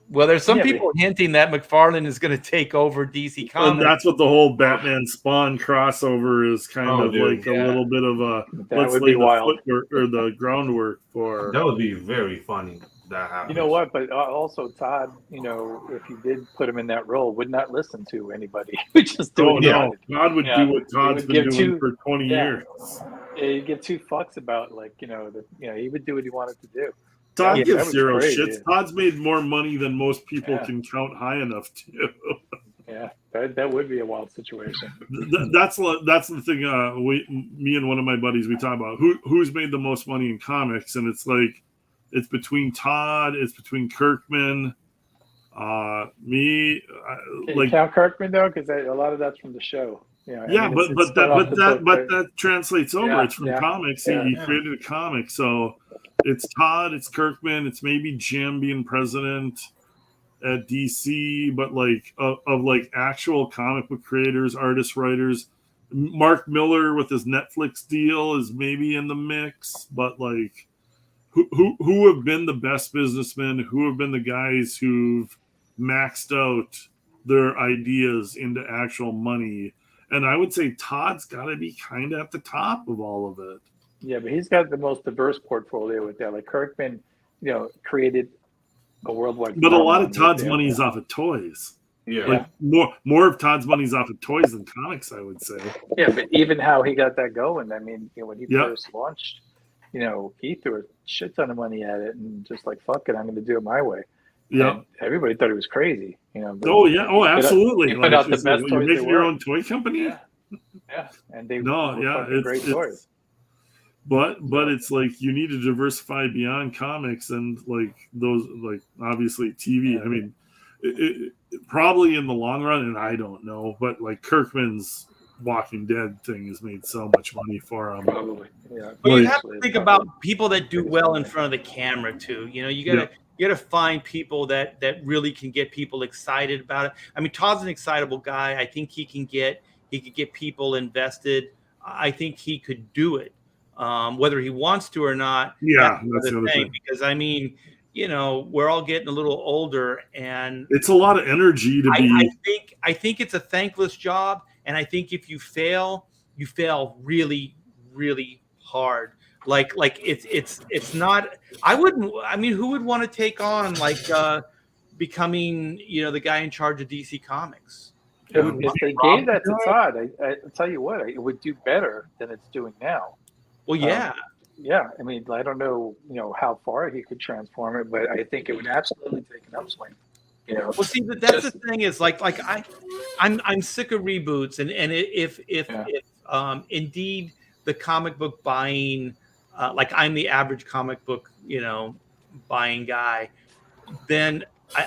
Well, there's some people hinting that McFarlane is going to take over DC Comics. And that's what the whole Batman Spawn crossover is kind of like a little bit of a let's lay the footwork or the groundwork for. That would be very funny. That happens. You know what? But also Todd, if you did put him in that role, would not listen to anybody. He would just do it. No, Todd would do what Todd's been doing for 20 years. Yeah, he'd give two fucks about he would do what he wanted to do. Todd gives zero shits. Todd's made more money than most people can count high enough to. Yeah, that would be a wild situation. That's the thing. Me and one of my buddies, we talk about who's made the most money in comics, and it's like it's between Todd, it's between Kirkman, me. Can you count Kirkman though, because a lot of that's from the show. But that translates over. Yeah, it's from comics. He created a comic, so it's Todd, it's Kirkman, it's maybe Jim being president at DC, but of actual comic book creators, artists, writers. Mark Miller with his Netflix deal is maybe in the mix, but who have been the best businessmen? Who have been the guys who've maxed out their ideas into actual money? And I would say Todd's got to be kind of at the top of all of it. Yeah, but he's got the most diverse portfolio with that. Like Kirkman, created a worldwide. But a lot of Todd's money is off of toys. Yeah. More of Todd's money is off of toys than comics, I would say. Yeah, but even how he got that going, I mean, when he first launched, he threw a shit ton of money at it and just fuck it, I'm going to do it my way. Yeah. And everybody thought it was crazy, you know. Oh yeah. Oh, absolutely. They put out the It's best like, toys you're they making your were. own toy company. Yeah. Yeah, and they No, were yeah, fucking great toys. But it's like you need to diversify beyond comics and like those, like obviously TV. Yeah. I mean, probably in the long run, and I don't know, but like Kirkman's Walking Dead thing has made so much money for him. Probably, yeah. But you Like- have to think about people that do well in front of the camera too. You know, you gotta find people that really can get people excited about it. I mean, Todd's an excitable guy. I think he could get people invested. I think he could do it. Whether he wants to or not, Yeah, that's the the other thing. thing. Because I mean, you know, we're all getting a little older, and It's a lot of energy to be. I think it's a thankless job, and I think if you fail really, really hard. Like it's not. I wouldn't. I mean, who would want to take on like becoming, you know, the guy in charge of DC Comics? If they gave that to Todd, I'll tell you what, it would do better than it's doing now. Well, yeah. Yeah, I mean, I don't know, you know, how far he could transform it, but I think it would absolutely take an upswing. You know. Well, see, but that's the thing is like I'm sick of reboots, and if indeed the comic book buying, like I'm the average comic book, you know, buying guy, then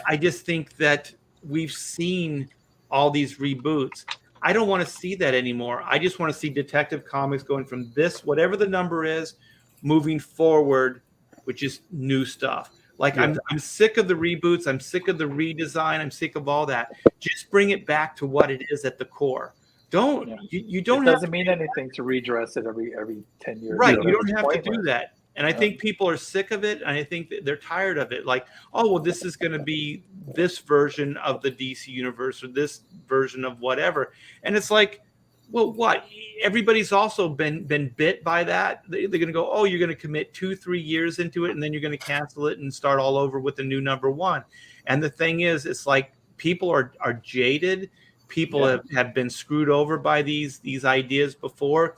I just think that we've seen all these reboots. I don't want to see that anymore. I just want to see Detective Comics going from this, whatever the number is, moving forward, which is new stuff. Like I'm sick of the reboots. I'm sick of the redesign. I'm sick of all that. Just bring it back to what it is at the core. Don't you don't. It doesn't mean anything to redress it every 10 years. Right. You don't have to do that. And I think people are sick of it, and I think that they're tired of it. Like, oh, well, this is going to be this version of the DC universe or this version of whatever. And it's like, well, what? Everybody's also been bit by that. They're going to go, oh, you're going to commit 2-3 years into it, and then you're going to cancel it and start all over with the new number one. And the thing is, it's like people are jaded. People have been screwed over by these ideas before.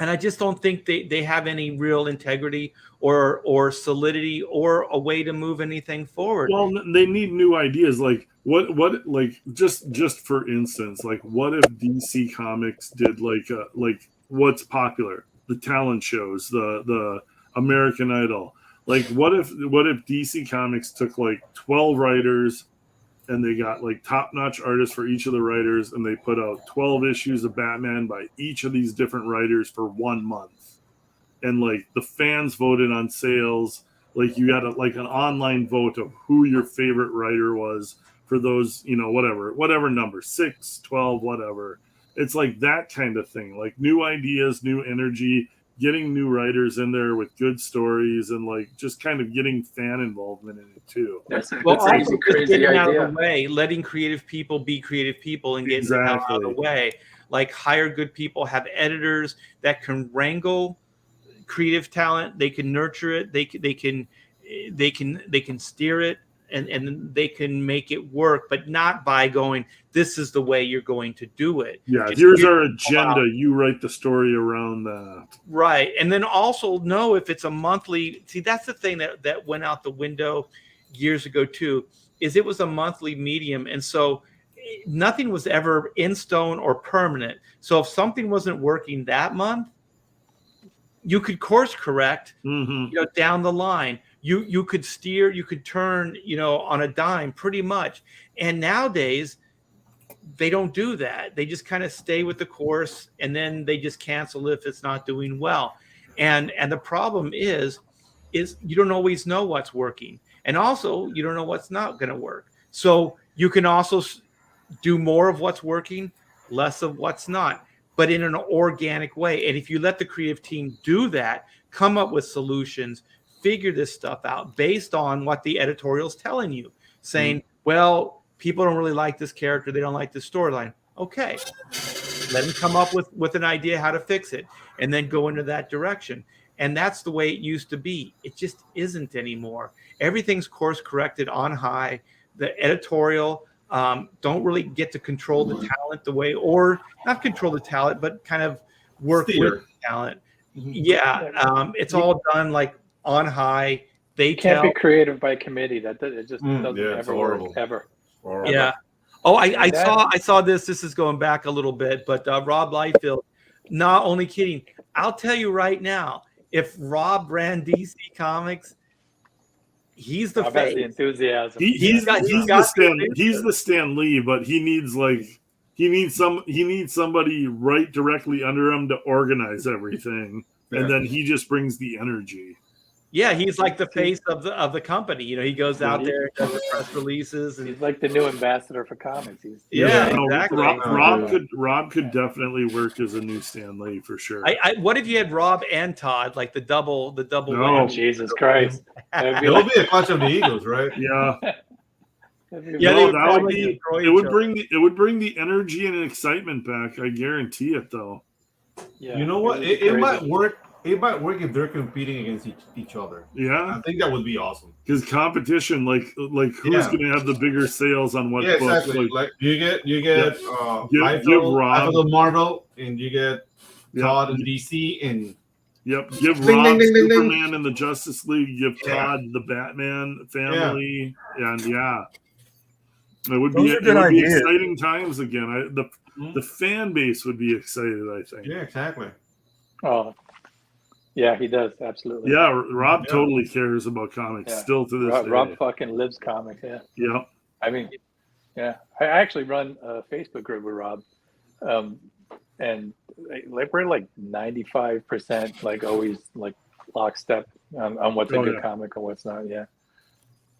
And I just don't think they have any real integrity or solidity or a way to move anything forward. Well, they need new ideas. Like what like just for instance, like what if DC Comics did like what's popular, the talent shows, the American Idol. Like what if DC Comics took like 12 writers, and they got like top-notch artists for each of the writers, and they put out 12 issues of Batman by each of these different writers for 1 month. And like the fans voted on sales. Like you got like an online vote of who your favorite writer was for those, you know, whatever number, 6, 12, whatever. It's like that kind of thing, like new ideas, new energy, getting new writers in there with good stories, and like just kind of getting fan involvement in it too. That's also crazy getting out idea. of the way, letting creative people be creative people and getting them out of the way. Like hire good people, have editors that can wrangle creative talent. They can nurture it. They can steer it, and they can make it work, but not by going, this is the way you're going to do it. Yeah, Just here's our agenda. You write the story around that. Right. And then also know if it's a monthly, see, that's the thing that went out the window years ago too, is it was a monthly medium. And so nothing was ever in stone or permanent. So if something wasn't working that month, you could course correct, you know, down the line. You could steer, you could turn, you know, on a dime pretty much. And nowadays they don't do that. They just kind of stay with the course, and then they just cancel if it's not doing well. And the problem is you don't always know what's working. And also you don't know what's not going to work. So you can also do more of what's working, less of what's not, but in an organic way. And if you let the creative team do that, come up with solutions, figure this stuff out based on what the editorial's telling you, saying, well, people don't really like this character, they don't like this storyline. Okay, let them come up with an idea how to fix it, and then go into that direction. And that's the way it used to be. It just isn't anymore. Everything's course corrected on high. The editorial don't really get to control the talent the way, or not control the talent, but kind of work with the talent. Yeah, it's all done like on high, they Can't tell. be creative by committee. It just doesn't yeah, it's ever work horrible. ever. Horrible. Yeah. Oh, I And that- saw this. This is going back a little bit, but Rob Liefeld, not only kidding. I'll tell you right now, if Rob ran DC Comics, he's the Rob has the face. enthusiasm. He's got the Stan Lee, but he needs somebody right directly under him to organize everything, Yeah. and then he just brings the energy. Yeah, he's like the face of the company. You know, he goes out Yeah. there and does the press releases, and He's like the new ambassador for comics. yeah, No, exactly. Rob could definitely work as a new Stan Lee for sure. What if you had Rob and Todd, like the double? No. Oh, Jesus Christ. That'd be It'll like- be a clutch of the Eagles, right? Yeah, that'd be Yeah, no, they would that would probably be. destroy It would each other. bring the energy and excitement back. I guarantee it, though. Yeah, You know what? would be It might crazy. work. It might work if they're competing against each other. Yeah, I think that would be awesome. because competition, like who's Yeah. going to have the bigger sales on what Yeah, book? exactly. Like you get give Liefeld, Rob- Liefeld of Marvel, and you get Yeah. Todd and DC, and Yep, give Ding, Rob ding, ding, ding, ding. Superman and the Justice League. Give Yeah. Todd the Batman family, and it would Those be are good ideas. exciting times again. Mhm. The fan base would be excited. I think. yeah, exactly. Oh, yeah, he does. Absolutely. Yeah, Rob Yeah. totally cares about comics Yeah. still to this day. Rob fucking lives comics. Yeah. Yeah, I mean, yeah, I actually run a Facebook group with Rob, and like we're like 95% like always like lockstep on what's a Oh, good yeah. comic and what's not. Yeah.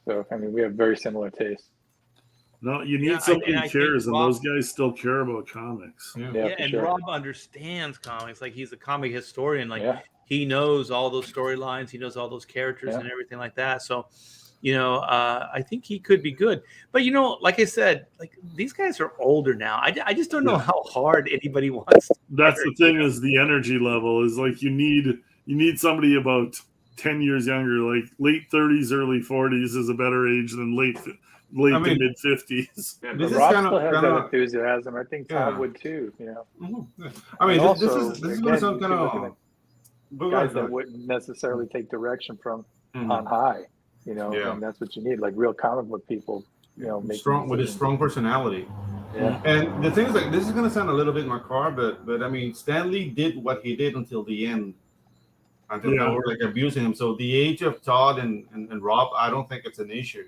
So I mean, we have very similar tastes. no, you need Yeah, somebody and who I think cares, and Rob- those guys still care about comics. Yeah. Yeah, Yeah, for and sure. Rob understands comics. Like he's a comic historian. Like Yeah. he knows all those storylines. He knows all those characters Yeah. and everything like that. So, I think he could be good. But like I said, like these guys are older now. I just don't know how hard anybody wants. That's the thing is the energy level is like you need somebody about 10 years younger, like late 30s, early 40s is a better age than late I to mean- mid 50s. Yeah, But this is Rob kind still of, has kind that of. enthusiasm. I think Todd Yeah. would too. You know, Yeah. I mean, And this also, is going to again, sound kind you're looking of. guys that wouldn't necessarily take direction from on high. You know, Yeah. and that's what you need, like real comic book people. You know, making Strong with a decisions. strong personality. Yeah. And the thing is, like, this is going to sound a little bit macabre, but I mean, Stan Lee did what he did until the end, until Yeah. they were like abusing him. So the age of Todd and Rob, I don't think it's an issue.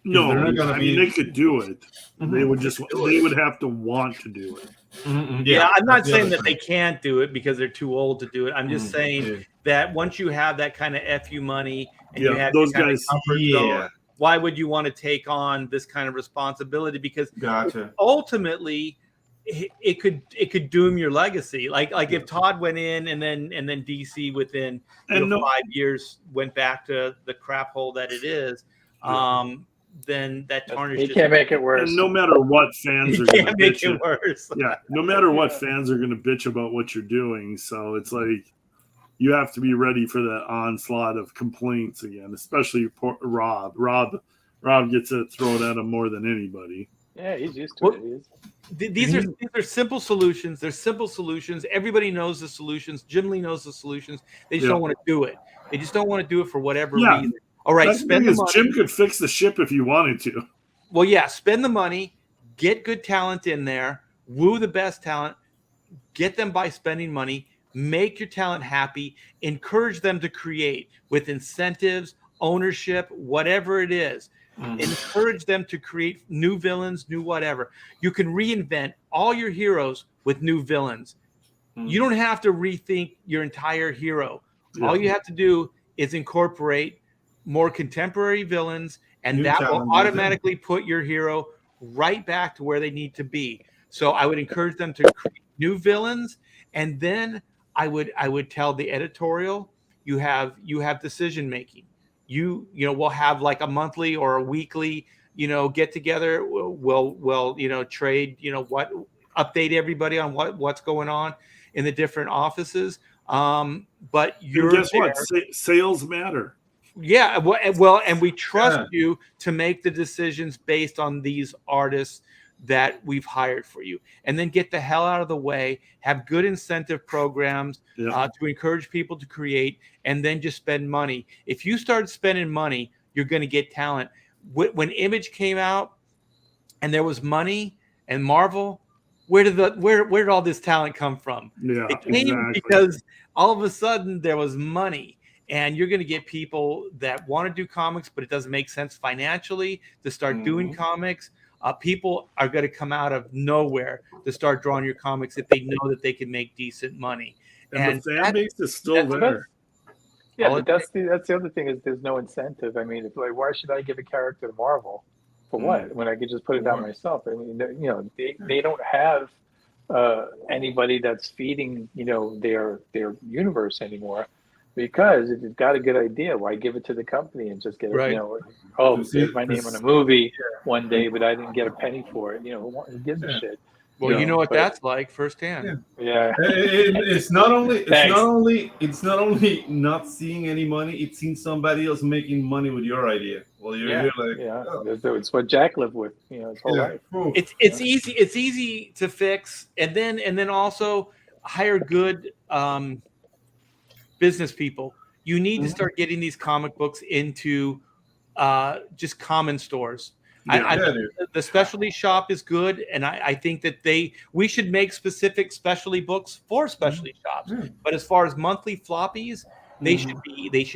No, they're not gonna I mean be- they could do it. They would just they would have to want to do it. Yeah, I'm not that's the saying other that they can't do it because they're too old to do it. I'm just saying Yeah. that once you have that kind of FU money and you Yeah, have those that kind of guys. comfort Yeah, zone, why would you want to take on this kind of responsibility? Because gotcha. ultimately it could doom your legacy. Like if Todd went in and then DC within And no, 5 years went back to the crap hole that it is, then that tarnishes. He can't make it worse. and no matter what fans He are going to can't make bitch. it worse. Yeah, no matter what fans are going to bitch about what you're doing. So it's like you have to be ready for that onslaught of complaints again, especially Rob. Rob gets it thrown at him more than anybody. Yeah, he's used to Well, it. He is. These are simple solutions. They're simple solutions. Everybody knows the solutions. Jim Lee knows the solutions. They just Yeah. don't want to do it. They just don't want to do it for whatever Yeah. reason. All right, That's the spend thing the is, money. Jim could fix the ship if he wanted to. Well, yeah, spend the money, get good talent in there, woo the best talent, get them by spending money, make your talent happy, encourage them to create with incentives, ownership, whatever it is. Encourage them to create new villains, new whatever. You can reinvent all your heroes with new villains. You don't have to rethink your entire hero. All you have to do is incorporate more contemporary villains, and New that will challenges, automatically put your hero right back to where they need to be. So I would encourage them to create new villains, and then I would tell the editorial, you have decision making. We'll have like a monthly or a weekly get together. We'll trade update everybody on what's going on in the different offices. But And guess what? Sales matter. Yeah, well, and we trust you to make the decisions based on these artists that we've hired for you, and then get the hell out of the way, have good incentive programs to encourage people to create, and then just spend money. If you start spending money, you're going to get talent. When Image came out and there was money and Marvel, where did all this talent come from? Yeah, It came because all of a sudden there was money. And you're going to get people that want to do comics, but it doesn't make sense financially to start doing comics. People are going to come out of nowhere to start drawing your comics if they know that they can make decent money. And the fan base is still there. Yeah, but that's the other thing is there's no incentive. I mean, why should I give a character to Marvel for what when I could just put it out myself? I mean, they don't have anybody that's feeding their universe anymore. Because if you've got a good idea, why give it to the company and just get it? There's my name on a movie one day, but I didn't get a penny for it. Who gives a shit? Well, you know what that's like firsthand. Yeah. It's not only not seeing any money; it's seeing somebody else making money with your idea. Well, you're here like it's what Jack lived with. His whole life. It's easy. It's easy to fix, and then also hire good business people. You need to start getting these comic books into just common stores. The specialty shop is good, and I think that we should make specific specialty books for specialty shops. But as far as monthly floppies, they should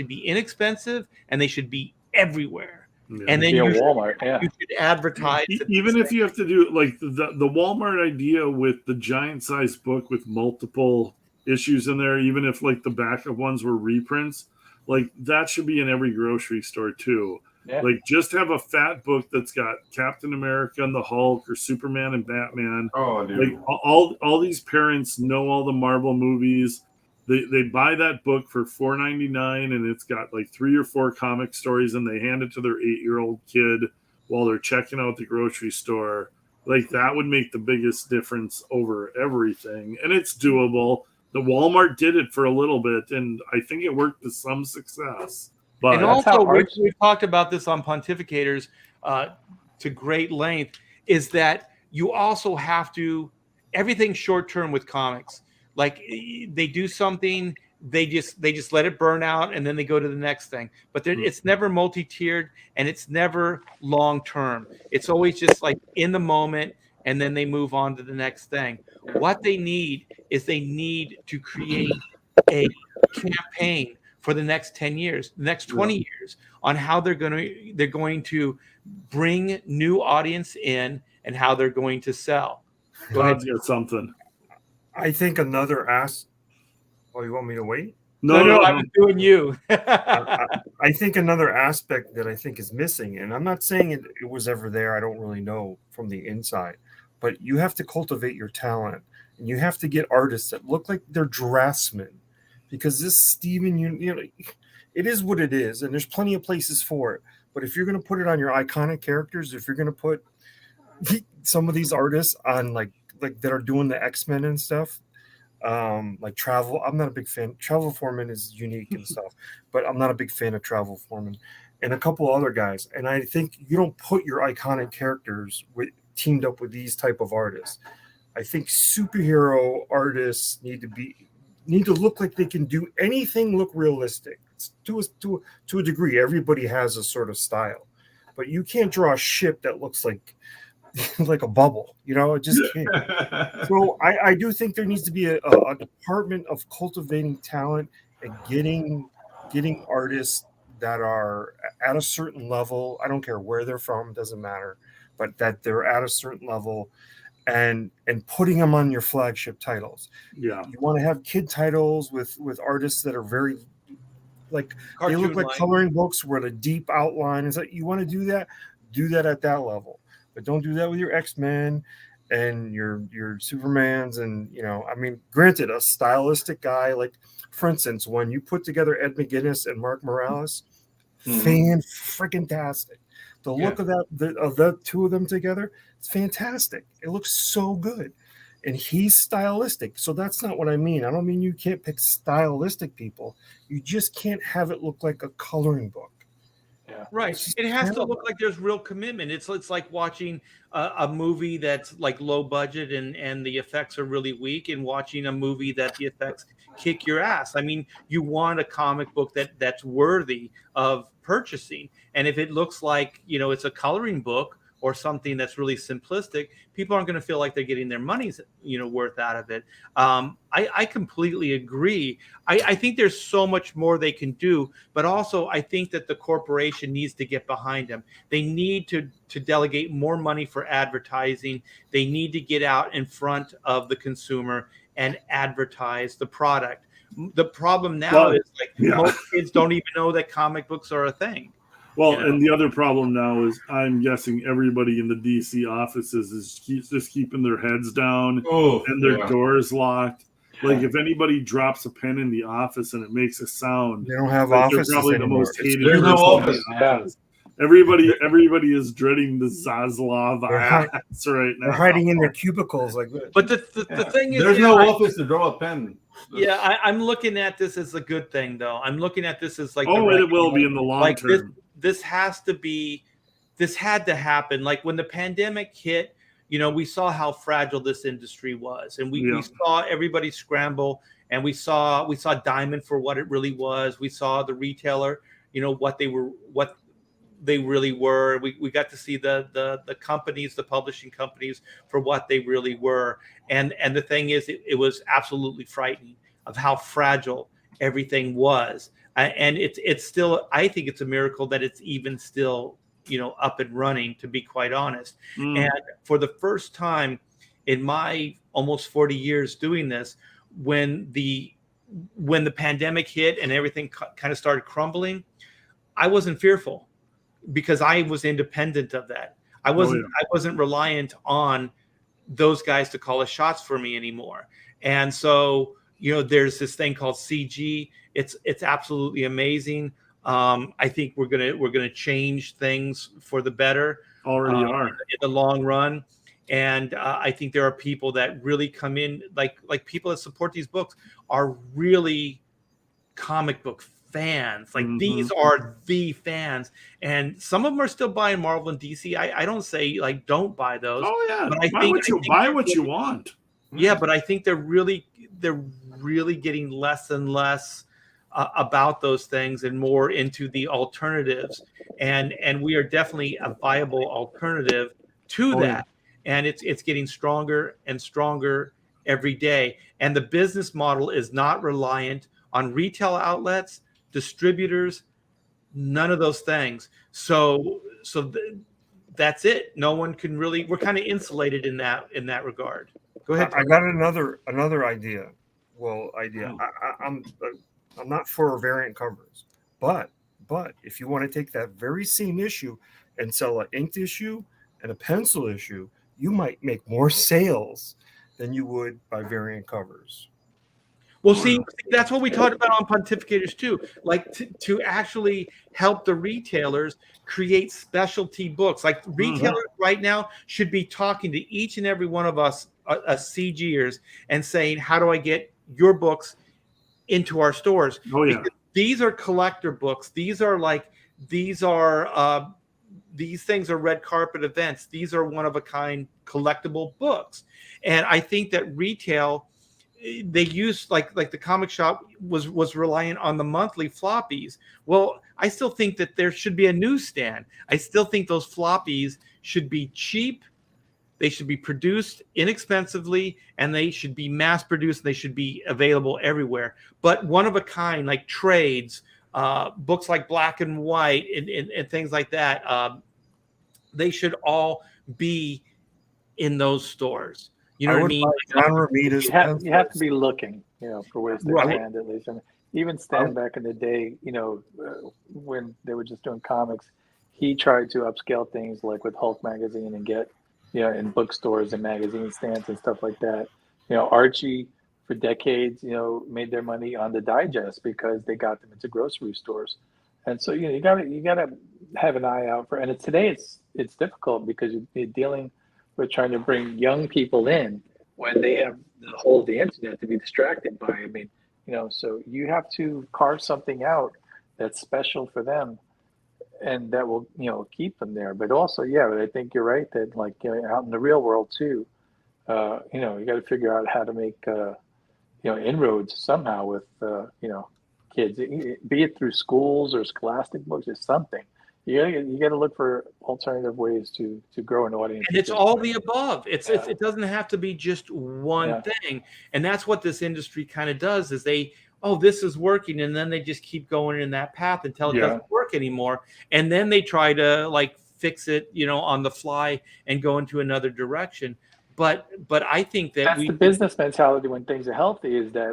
be inexpensive and they should be everywhere. And then you should advertise. Even if you have to do like the Walmart idea with the giant size book with multiple issues in there, even if like the backup ones were reprints, like that should be in every grocery store too. Like just have a fat book that's got Captain America and the Hulk or Superman and Batman. Like all these parents know all the Marvel movies. They buy that book for $4.99 and it's got like 3 or 4 comic stories and they hand it to their 8-year-old kid while they're checking out the grocery store. Like that would make the biggest difference over everything, and it's doable. The Walmart did it for a little bit, and I think it worked to some success. But and also, we've talked about this on Pontificators to great length, is that you also have to, everything short-term with comics. Like they do something, they just let it burn out, and then they go to the next thing. But it's never multi-tiered, and it's never long-term. It's always just like in the moment, and then they move on to the next thing. What they need is to create a campaign for the next 10 years, the next 20 years, on how they're going to bring new audience in and how they're going to sell. Go ahead. Get something. I think another Oh, you want me to wait? No, I was doing you. I think another aspect that I think is missing, and I'm not saying it was ever there, I don't really know from the inside, but you have to cultivate your talent, and you have to get artists that look like they're draftsmen, because this Steven, it is what it is, and there's plenty of places for it. But if you're going to put it on your iconic characters, if you're going to put some of these artists on like that are doing the X-Men and stuff, like Travel, I'm not a big fan. Travel Foreman is unique and stuff, but I'm not a big fan of Travel Foreman and a couple other guys. And I think you don't put your iconic characters teamed up with these type of artists. I think superhero artists need to look like they can do anything, look realistic to a degree. Everybody has a sort of style, but you can't draw a ship that looks like a bubble, it just can't. So I do think there needs to be a department of cultivating talent and getting artists that are at a certain level. I don't care where they're from, doesn't matter, but that they're at a certain level, and putting them on your flagship titles. You want to have kid titles with artists that are very like cartoon, they look like coloring books where the deep outline is like, you want to do that at that level. But don't do that with your X-Men and your Supermans. And, I mean, granted, a stylistic guy, like, for instance, when you put together Ed McGuinness and Mark Morales, fan-freaking-tastic. The look of the two of them together, it's fantastic. It looks so good. And he's stylistic. So that's not what I mean. I don't mean you can't pick stylistic people. You just can't have it look like a coloring book. Yeah. Right. It has to look like there's real commitment. It's like watching a movie that's like low budget and the effects are really weak, and watching a movie that the effects kick your ass. I mean, you want a comic book that's worthy of purchasing. And if it looks like, it's a coloring book or something that's really simplistic, people aren't going to feel like they're getting their money's worth out of it. I completely agree. I think there's so much more they can do, but also I think that the corporation needs to get behind them. They need to delegate more money for advertising. They need to get out in front of the consumer and advertise the product. The problem now is most kids don't even know that comic books are a thing. Well, and the other problem now is I'm guessing everybody in the DC offices is just keeping their heads down and their doors locked. Like if anybody drops a pen in the office and it makes a sound, they don't have they're offices probably anymore. the most hated There's no person in the office. Everybody is dreading the Zaslav ads right now. They're hiding in their cubicles like this. But the thing is, there's no office to draw a pen. Yeah, I'm looking at this as a good thing, though. I'm looking at this as like it will be in the long term. This had to happen. Like when the pandemic hit, we saw how fragile this industry was, and we saw everybody scramble, and we saw Diamond for what it really was. We saw the retailer, what they really were. We got to see the companies, the publishing companies, for what they really were. And the thing is, it was absolutely frightening of how fragile everything was. And it's still, I think it's a miracle that it's even still, up and running, to be quite honest. And for the first time in my almost 40 years doing this, when the pandemic hit and everything kind of started crumbling, I wasn't fearful, because I was independent of that. I wasn't reliant on those guys to call the shots for me anymore. And so, there's this thing called CG. It's absolutely amazing. I think we're gonna change things for the better. Already are in the long run. And I think there are people that really come in, like people that support these books are really comic book fans. Like these are the fans, and some of them are still buying Marvel and DC. I don't say like don't buy those. Oh yeah, but buy what you want. Yeah, but I think they're really getting less and less about those things and more into the alternatives, and we are definitely a viable alternative to that. And it's getting stronger and stronger every day. And the business model is not reliant on retail outlets, distributors, none of those things. So that's it. No one can really. We're kind of insulated in that regard. Go ahead. I got another idea. I'm not for variant covers, but if you want to take that very same issue and sell an inked issue and a pencil issue, you might make more sales than you would by variant covers. Well, see, that's what we talked about on Pontificators too. Like to actually help the retailers create specialty books. Like retailers right now should be talking to each and every one of us CGers and saying, how do I get your books into our stores? Because these are collector books. These things are red carpet events. These are one of a kind collectible books. And I think that retail, they used like the comic shop was reliant on the monthly floppies. Well, I still think that there should be a newsstand. I still think those floppies should be cheap. They should be produced inexpensively, and they should be mass produced. They should be available everywhere. But one of a kind, like trades, books like Black and White and things like that, they should all be in those stores. You know what I mean? You have to be looking, for ways to expand at least. I mean, even Stan back in the day, when they were just doing comics, he tried to upscale things like with Hulk magazine and get, in bookstores and magazine stands and stuff like that. Archie for decades, made their money on the digest because they got them into grocery stores. And so, you gotta have an eye out for. And today it's difficult because you're dealing with trying to bring young people in when they have the whole of the internet to be distracted by. I mean, so you have to carve something out that's special for them. and that will keep them there. But also, yeah, but I think you're right that like out in the real world too, you got to figure out how to make inroads somehow with kids, be it through schools or scholastic books or something. You got to look for alternative ways to grow an audience. And it's all the above. It doesn't have to be just one thing. And that's what this industry kind of does is this is working. And then they just keep going in that path until it doesn't work anymore. And then they try to like fix it, on the fly and go into another direction. But I think that's the business mentality when things are healthy is that,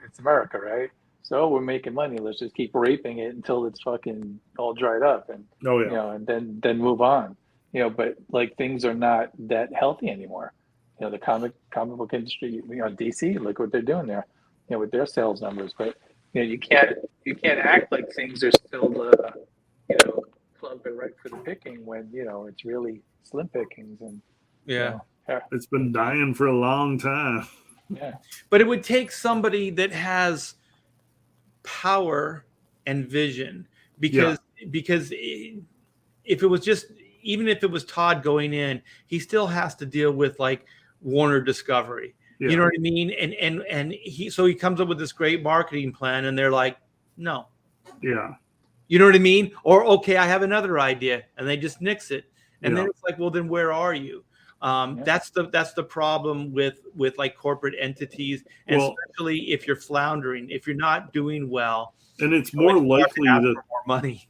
it's America, right? So we're making money. Let's just keep raping it until it's fucking all dried up, and and then move on. But like things are not that healthy anymore. The comic book industry, DC, look what they're doing there, with their sales numbers. But you can't act like things are still plump and ripe for the picking when it's really slim pickings and it's been dying for a long time. Yeah, but it would take somebody that has power and vision because if it was just, even if it was Todd going in, he still has to deal with like Warner Discovery. You know what I mean? And he comes up with this great marketing plan and they're like, no. Yeah. You know what I mean? Or, okay, I have another idea, and they just nix it. And then it's like, well, then where are you? That's the problem with like corporate entities, and especially if you're floundering, if you're not doing well. And it's more likely that more money.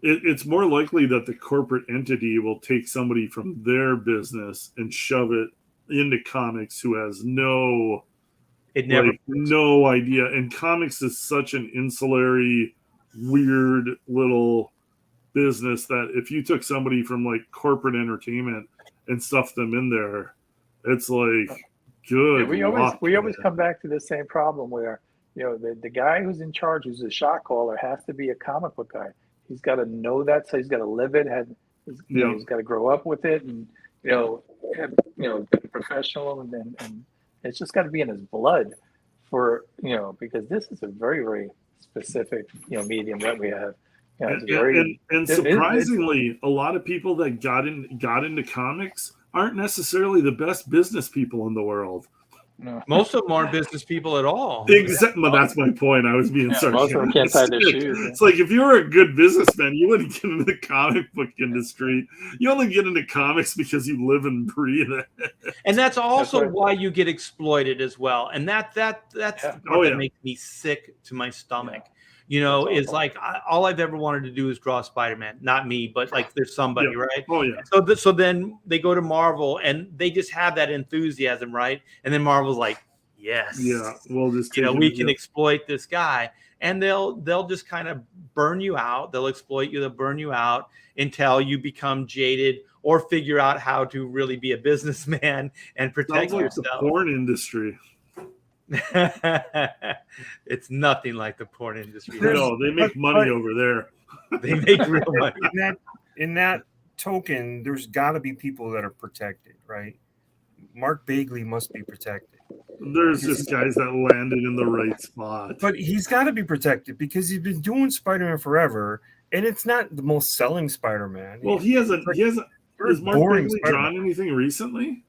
It's more likely that the corporate entity will take somebody from their business and shove it into comics who has no idea. And comics is such an insulary, weird little business that if you took somebody from like corporate entertainment and stuff them in there, it's like good. Yeah, we always come back to the same problem where the guy who's in charge, who's a shot caller, has to be a comic book guy. He's got to know that, so he's got to live it. He's got to grow up with it, and be a professional, and it's just got to be in his blood for because this is a very, very specific medium that we have. And surprisingly, a lot of people that got into comics aren't necessarily the best business people in the world. No. Most of them aren't business people at all. Exactly. That's my point. I was being sarcastic. Most of them can't tie their shoes. It's like if you were a good businessman, you wouldn't get into the comic book industry. You only get into comics because you live and breathe it. And that's also why you get exploited as well. And that's what makes me sick to my stomach. Is like all I've ever wanted to do is draw Spider-Man. Not me, but like there's somebody, right? Oh yeah. So then they go to Marvel and they just have that enthusiasm, right? And then Marvel's like, yes, well, just we can exploit this guy, and they'll just kind of burn you out. They'll exploit you. They'll burn you out until you become jaded or figure out how to really be a businessman and protect yourself. The porn industry. It's nothing like the porn industry. No, they make money over there. They make real money. In that token, there's got to be people that are protected, right? Mark Bagley must be protected. There's just guys that landed in the right spot. But he's got to be protected because he's been doing Spider-Man forever, and it's not the most selling Spider-Man. Well, he hasn't. Has Mark Bagley drawn anything recently?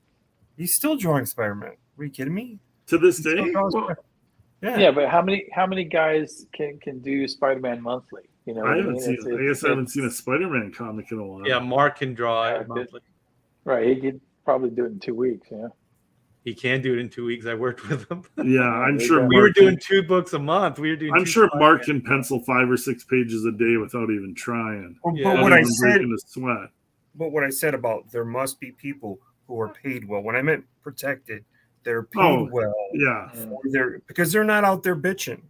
He's still drawing Spider-Man. Are you kidding me? To this day? Yeah, but how many guys can do Spider-Man monthly? I haven't seen a Spider-Man comic in a while. Yeah, Mark can draw it monthly. Right, he could probably do it in 2 weeks. Yeah, he can do it in 2 weeks. I worked with him. Yeah, I'm sure we were doing 2 books a month. I'm sure Mark can pencil 5 or 6 pages a day without even trying. But what I said about there must be people who are paid well. When I meant protected, they're paid well. Yeah. Because they're not out there bitching,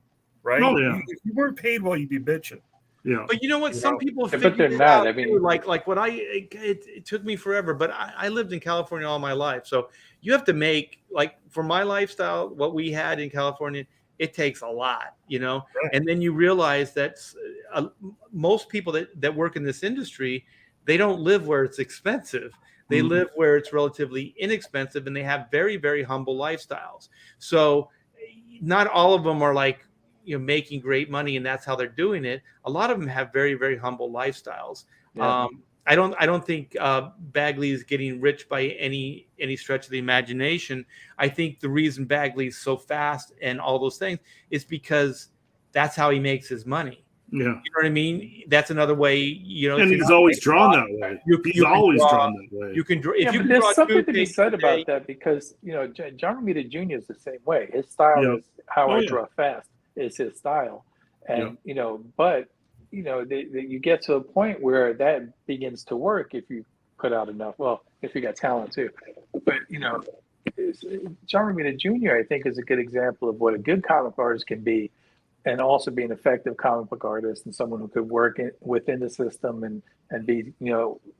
right? Oh, yeah. If you weren't paid well, you'd be bitching. Yeah. But you know what? Some people figure it out. I mean, like what it took me forever, but I lived in California all my life. So you have to make, like, for my lifestyle, what we had in California, it takes a lot, Right. And then you realize that most people that work in this industry, they don't live where it's expensive. They live where it's relatively inexpensive, and they have very, very humble lifestyles. So not all of them are like, making great money, and that's how they're doing it. A lot of them have very, very humble lifestyles. Yeah. I don't think Bagley is getting rich by any stretch of the imagination. I think the reason Bagley is so fast and all those things is because that's how he makes his money. Yeah. You know what I mean? That's another way, and he's always drawn that way. He's always drawn that way. You can draw. If you but can there's draw something to be 2 said pages a about day, that because John Romita Jr. is the same way. His style is how I draw fast. Is his style, and but you get to a point where that begins to work if you put out enough. Well, if you got talent too, but John Romita Jr. I think is a good example of what a good comic artist can be. And also be an effective comic book artist and someone who could work within the system and be,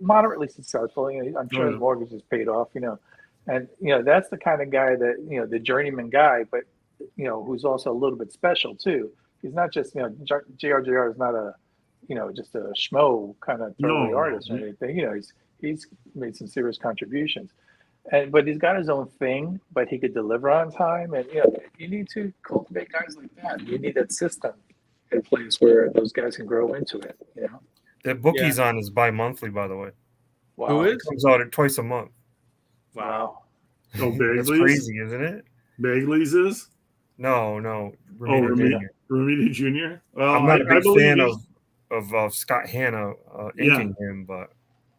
moderately successful. I'm sure his mortgage is paid off, and, that's the kind of guy that, the journeyman guy, but, who's also a little bit special too. He's not just, JRJR is not a, just a schmo kind of throwaway artist or anything. He's made some serious contributions. But he's got his own thing, but he could deliver on time. And you need to cultivate guys like that. You need that system in place where those guys can grow into it. That book he's on is bi-monthly, by the way. Wow. Who It is? comes out twice a month. Wow. Oh, That's Bagley's? crazy, isn't it? Bagley's is? No. Romita Jr.? Well, I'm not a big fan he's- of Scott Hanna inking him, but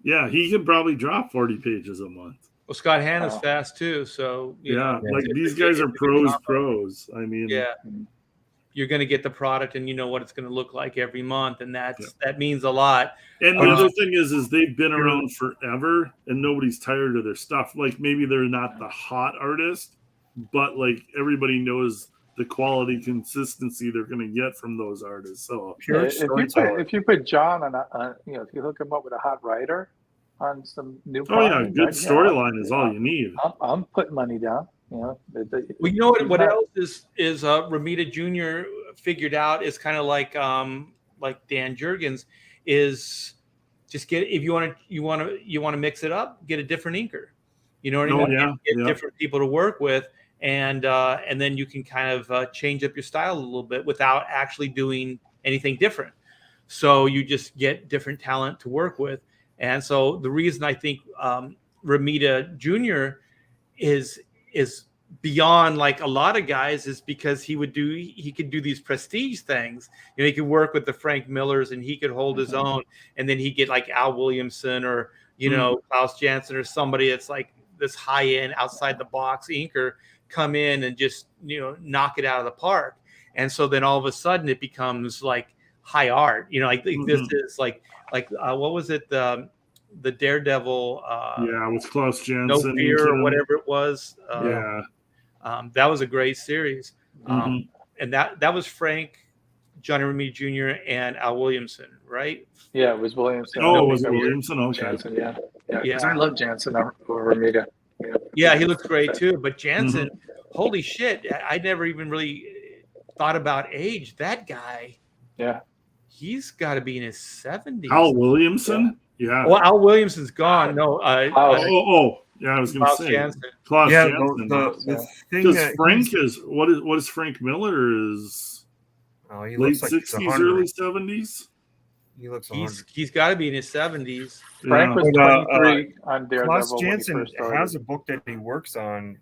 Yeah, he could probably drop 40 pages a month. Well, Scott Hanna's Wow. fast too, so These guys are pros. I mean, you're going to get the product, and you know what it's going to look like every month, and that means a lot. And the other thing is they've been around forever, and nobody's tired of their stuff. Like maybe they're not the hot artist, but like everybody knows the quality consistency they're going to get from those artists. So if you put John on if you hook him up with a hot writer on some new good storyline is all you need. I'm putting money down. Well, you know what else is Romita Jr. figured out is kind of like Dan Jurgens is just get, if you want to mix it up, get a different inker. You know what I mean? Get different people to work with, and then you can kind of change up your style a little bit without actually doing anything different. So you just get different talent to work with. And so the reason I think Romita Jr. is beyond like a lot of guys is because he could do these prestige things. He could work with the Frank Millers, and he could hold his own, and then he'd get like Al Williamson or Klaus Janson or somebody that's like this high end outside the box inker come in and just knock it out of the park. And so then all of a sudden it becomes like high art. This is like what was it, the Daredevil with Klaus Janson, No Fear or whatever it was. That was a great series. And that was Frank, Johnny Romita Jr. and Al Williamson, right? Yeah, it was Williamson. Oh, it was Williamson? Okay. Jansen, yeah. I love Jansen over Romita. Yeah, he looks great too. But Jansen, holy shit, I never even really thought about age. That guy, he's got to be in his 70s. Al Williamson? Yeah. Well, Al Williamson's gone. No. Yeah, I was going to say Jansen. Klaus Janson. The thing because Frank is what is Frank Miller is he late looks like 60s, early 70s. He looks. He's got to be in his 70s. Frank was 23 on Daredevil. Klaus Janson has a book that he works on,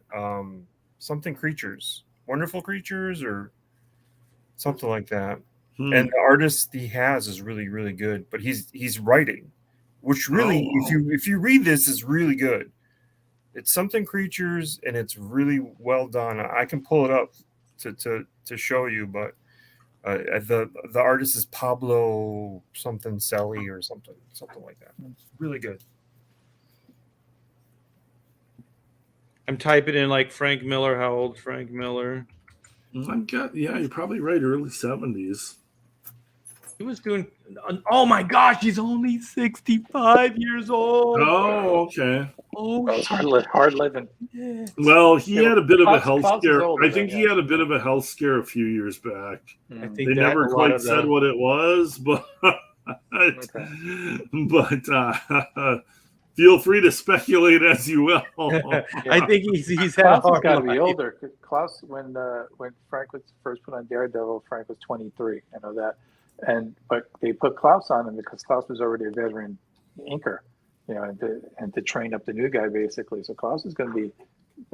something creatures, wonderful creatures, or something like that. And the artist he has is really, really good. But he's writing, which really, if you read this, is really good. It's something creatures, and it's really well done. I can pull it up to show you, but the artist is Pablo something Selly or something like that. It's really good. I'm typing in like Frank Miller. How old Frank Miller? You're probably right. Early 70s. He was doing. Oh my gosh, he's only 65 years old. Oh, okay. Oh, it's hard living. Yeah. Well, he had a bit of a health Klaus is scare. older I think than he had a bit of a health scare a few years back. I think They never quite said what it was, but Feel free to speculate as you will. I think he's had a Klaus has hard got to be life. older. Klaus, when Frank was first put on Daredevil, Frank was 23. I know that, but they put Klaus on him because Klaus was already a veteran inker, and to train up the new guy basically. So Klaus is going to be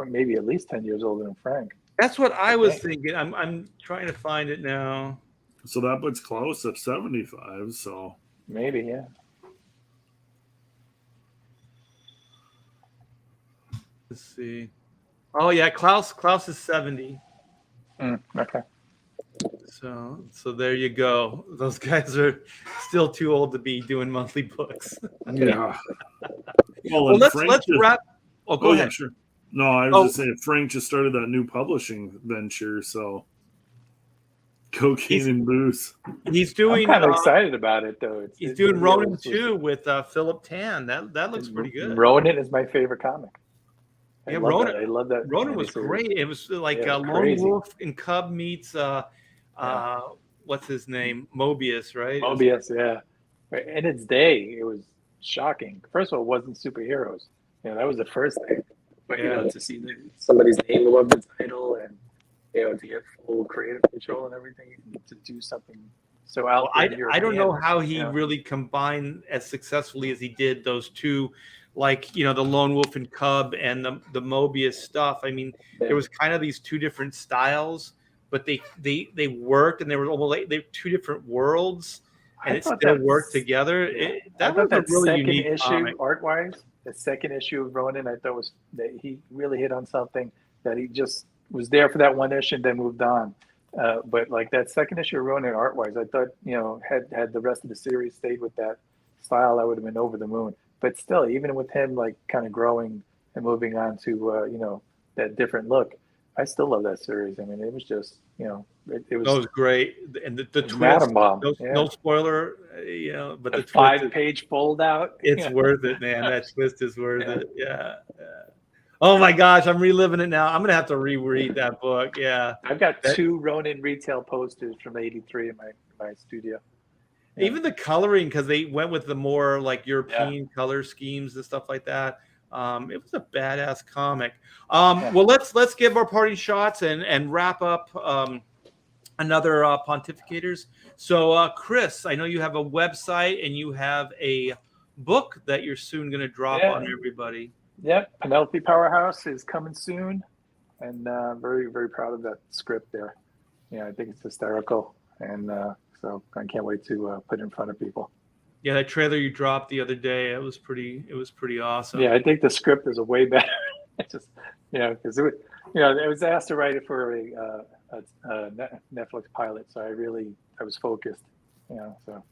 maybe at least 10 years older than Frank. That's what I was thinking. I'm trying to find it now. So that puts Klaus at 75. So maybe, yeah. Let's see. Oh yeah, Klaus is 70. Okay. So there you go. Those guys are still too old to be doing monthly books. yeah. Well, let's wrap. Oh, go ahead. Yeah, sure. No, I was just saying Frank just started that new publishing venture, so cocaine and booze. He's doing. I'm kind of excited about it though. He's doing Ronin 2 with Philip Tan. That looks pretty good. Ronin is my favorite comic. I love that. Ronin was miniseries. Great. It was like Lone crazy. Wolf and Cub meets what's his name? Mobius, right? Mobius, yeah. In its day, it was shocking. First of all, it wasn't superheroes. That was the first thing. But to see somebody's name above the title and to get full creative control and everything, to do something so out there. I don't know how he really combined as successfully as he did those two, like the Lone Wolf and Cub and the Mobius stuff. I mean, there was kind of these two different styles, but they worked, and they were almost like they're two different worlds, and it still worked together. That was a really unique issue, art-wise. The second issue of Ronin, I thought was that he really hit on something that he just was there for that one issue and then moved on. But like that second issue of Ronin, art-wise, I thought had the rest of the series stayed with that style, I would have been over the moon. But still, even with him like kind of growing and moving on to that different look, I still love that series. I mean, it was just it was great, and the twist. Atom bomb. No spoiler, but the 5-page fold out. It's worth it, man. That twist is worth it. Yeah. Oh my gosh, I'm reliving it now. I'm gonna have to reread that book. Yeah. I've got 2 Ronin retail posters from '83 in my studio. Yeah. Even the coloring, because they went with the more like European color schemes and stuff like that. It was a badass comic. Well, let's give our party shots and wrap up another Pontificators. So, Chris, I know you have a website and you have a book that you're soon going to drop on everybody. Yep, Penelope Powerhouse is coming soon, and very, very proud of that script there. I think it's hysterical, and so I can't wait to put it in front of people. Yeah, that trailer you dropped the other day, it was pretty awesome. Yeah, I think the script is a way better. It's just because it was asked to write it for a Netflix pilot, so I was focused. So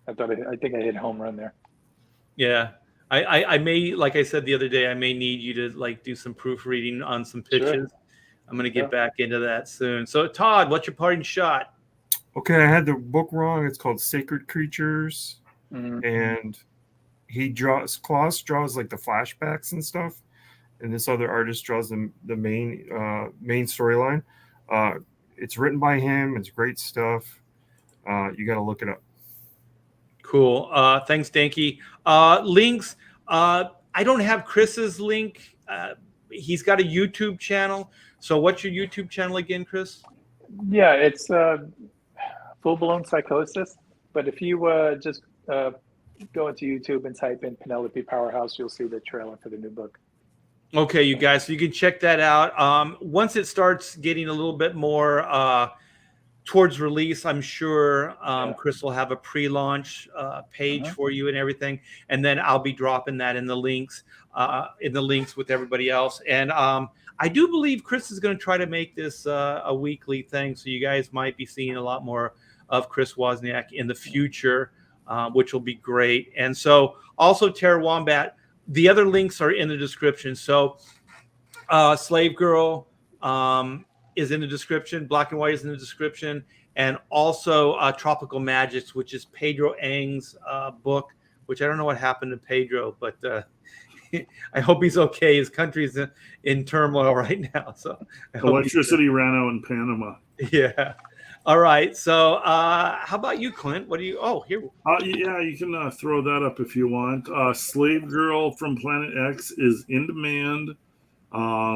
I think I hit a home run there. Yeah. I may, like I said the other day, I may need you to like do some proofreading on some pitches. Sure. I'm going to get back into that soon. So Todd, what's your parting shot? Okay, I had the book wrong. It's called Sacred Creatures. Mm-hmm. And Klaus draws like the flashbacks and stuff, and this other artist draws the main storyline. It's written by him. It's great stuff. You got to look it up. Cool. Thanks, Danky. Links. I don't have Chris's link. He's got a YouTube channel. So what's your YouTube channel again, Chris? Yeah, it's Full Blown Psychosis. But if you just go into YouTube and type in Penelope Powerhouse, you'll see the trailer for the new book. Okay, you guys, so you can check that out. Once it starts getting a little bit more towards release, I'm sure Chris will have a pre-launch page for you and everything, and then I'll be dropping that in the links with everybody else. And I do believe Chris is going to try to make this a weekly thing, so you guys might be seeing a lot more of Chris Wozniak in the future, which will be great. And so also Tara Wombat, the other links are in the description. So Slave Girl is in the description. Black and White is in the description. And also Tropical Magics, which is Pedro Ang's book, which I don't know what happened to Pedro, but I hope he's okay. His country's in turmoil right now. So electricity ran out in Panama. Yeah. All right. So how about you, Clint? What do you? Oh, here. Yeah, you can throw that up if you want. Slave Girl from Planet X is in demand.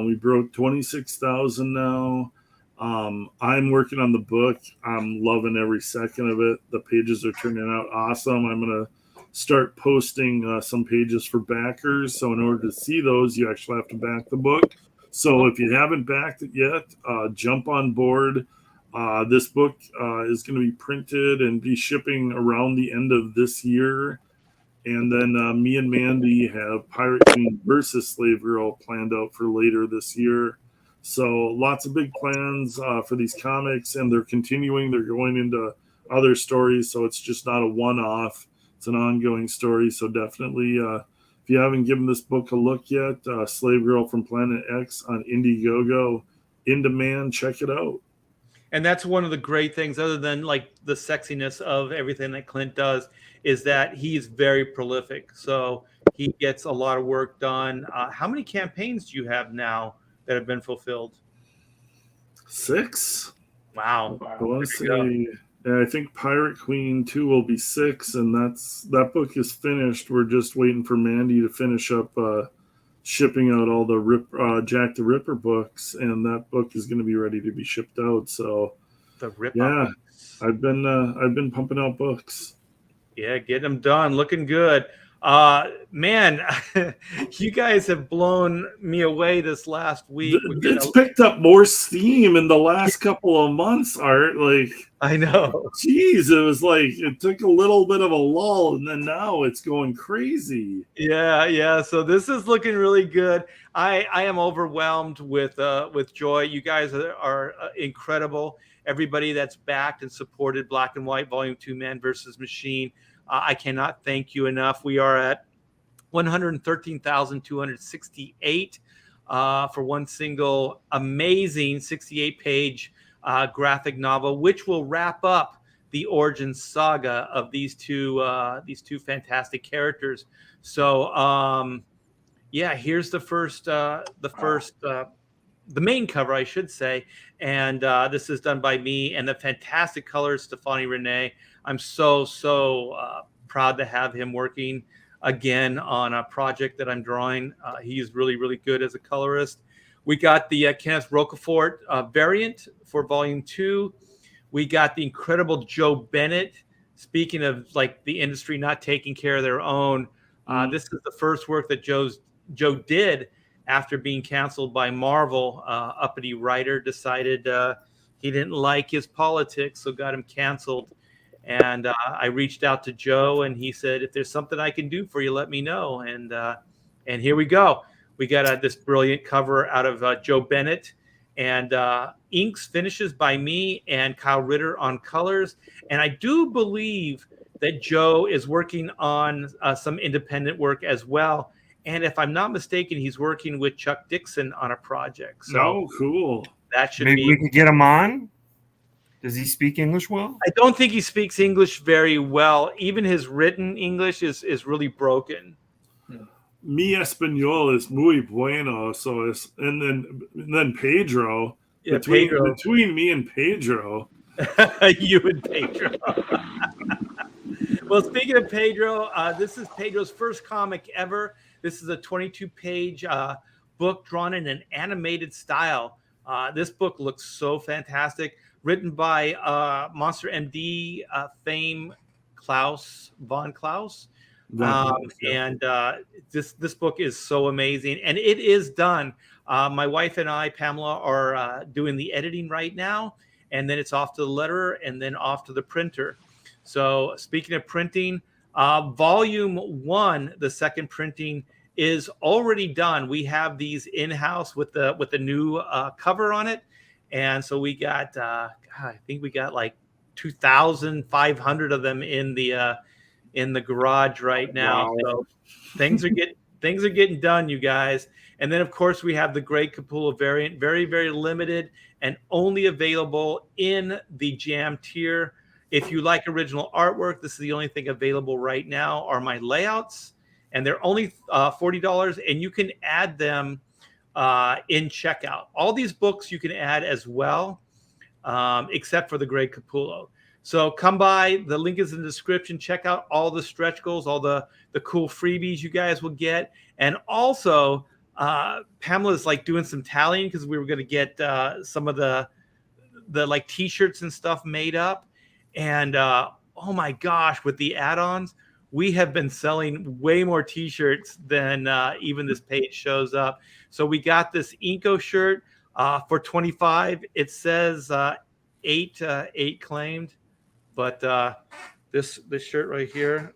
We broke 26,000 now. I'm working on the book. I'm loving every second of it. The pages are turning out awesome. I'm going to start posting some pages for backers. So in order to see those, you actually have to back the book. So if you haven't backed it yet, jump on board. This book is going to be printed and be shipping around the end of this year. And then me and Mandy have Pirate Queen versus Slave Girl planned out for later this year. So lots of big plans for these comics, and they're continuing. They're going into other stories, so it's just not a one-off. It's an ongoing story. So definitely, if you haven't given this book a look yet, Slave Girl from Planet X on Indiegogo, in demand. Check it out. And that's one of the great things, other than like the sexiness of everything that Clint does, is that he's very prolific. So he gets a lot of work done. How many campaigns do you have now that have been fulfilled? 6. Wow. Let's see. Yeah, I think Pirate Queen 2 will be 6, and that book is finished. We're just waiting for Mandy to finish up shipping out all the Jack the Ripper books, and that book is going to be ready to be shipped out. So The Ripper. yeah, I've been pumping out books. Yeah, getting them done, looking good. Man, you guys have blown me away this last week. It's picked up more steam in the last couple of months, Art. Like, I know. Geez, it was like it took a little bit of a lull, and then now it's going crazy. Yeah. So this is looking really good. I am overwhelmed with joy. You guys are incredible. Everybody that's backed and supported Black and White Volume 2 Man versus Machine. I cannot thank you enough. We are at 113,268 for one single amazing 68-page graphic novel, which will wrap up the origin saga of these two fantastic characters. So yeah, here's the main cover, I should say, and this is done by me, and the fantastic colors, Stefani Renee. I'm so proud to have him working again on a project that I'm drawing. He's really, really good as a colorist. We got the Kenneth Roquefort variant for Volume 2. We got the incredible Joe Bennett. Speaking of like the industry not taking care of their own, this is the first work that Joe did after being canceled by Marvel. Uppity writer decided he didn't like his politics, so got him canceled. And I reached out to Joe, and he said, if there's something I can do for you, let me know. And here we go. We got this brilliant cover out of Joe Bennett, and inks, finishes by me and Kyle Ritter on colors. And I do believe that Joe is working on some independent work as well. And if I'm not mistaken, he's working with Chuck Dixon on a project. So cool. That should Maybe we could get him on. Does he speak English well? I don't think he speaks English very well. Even his written English is really broken. Mi español es muy bueno. So it's and then Pedro. Yeah, between me and Pedro. You and Pedro. Well, speaking of Pedro, this is Pedro's first comic ever. This is a 22-page book drawn in an animated style. This book looks so fantastic. Written by Monster MD fame Von Klaus. And this book is so amazing. And it is done. My wife and I, Pamela, are doing the editing right now. And then it's off to the letterer and then off to the printer. So speaking of printing, Volume 1, the second printing, is already done. We have these in-house with the new cover on it. And so we got, I think we got like 2,500 of them in the garage right now. Wow. So things are getting done, you guys. And then of course we have the Greg Capullo variant, very, very limited and only available in the Jam tier. If you like original artwork, this is the only thing available right now are my layouts, and they're only $40, and you can add them in checkout. All these books you can add as well. except for the Greg Capullo. So come by. The link is in the description. Check out all the stretch goals, all the cool freebies you guys will get. And also, Pamela's like doing some tallying because we were going to get some of the like t-shirts and stuff made up. And oh my gosh, with the add-ons, we have been selling way more t-shirts than even this page shows up. So we got this Inco shirt for $25. It says 8 claimed. But this shirt right here,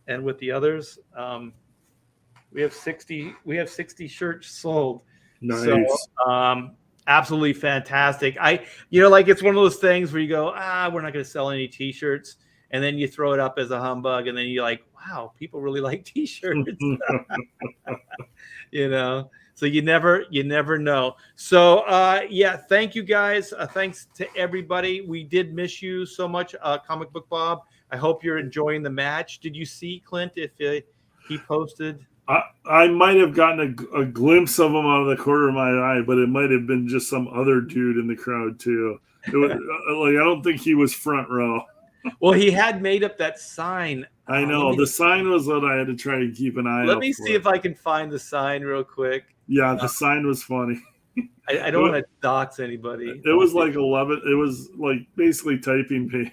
and with the others, we have 60 shirts sold. Nice. So absolutely fantastic. Like it's one of those things where you go, we're not going to sell any t-shirts, and then you throw it up as a humbug, and then you're like, wow, people really like t-shirts. So you never know. So thank you guys. Thanks to everybody. We did miss you so much, Comic Book Bob. I hope you're enjoying the match. Did you see Clint if he posted? I might have gotten a glimpse of him out of the corner of my eye, but it might have been just some other dude in the crowd too. It was, I don't think he was front row. Well, he had made up that sign. I know the sign was what I had to try and keep an eye. Let me see if I can find the sign real quick. Yeah, the sign was funny. I don't want to dox anybody. It was like 11. It was like basically typing paper.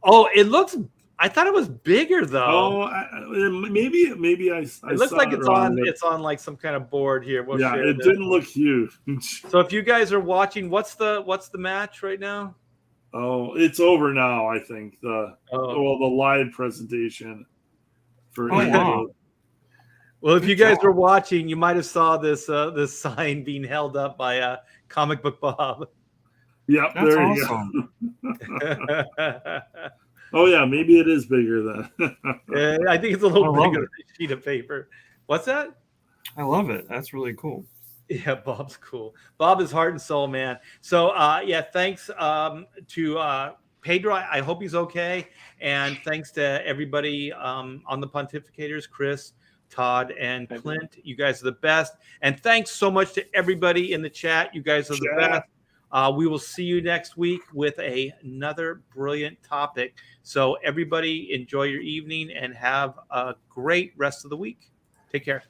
Oh, it looks. I thought it was bigger though. Oh, maybe I. It looks like it's on. It's on like some kind of board here. We'll yeah, it didn't look huge. So if you guys are watching, what's the match right now? Oh, it's over now. I think the live presentation for. Wow. Well, if you guys were watching, you might have saw this sign being held up by Comic Book Bob. Yeah, that's there awesome. You go. Oh yeah, maybe it is bigger then. I think it's a little bigger than a sheet of paper. What's that? I love it. That's really cool. Yeah, Bob's cool. Bob is heart and soul, man. So thanks to Pedro. I hope he's okay. And thanks to everybody on the Pontificators, Chris, Todd, and Clint. You guys are the best. And thanks so much to everybody in the chat. You guys are the best. We will see you next week with another brilliant topic. So everybody enjoy your evening and have a great rest of the week. Take care.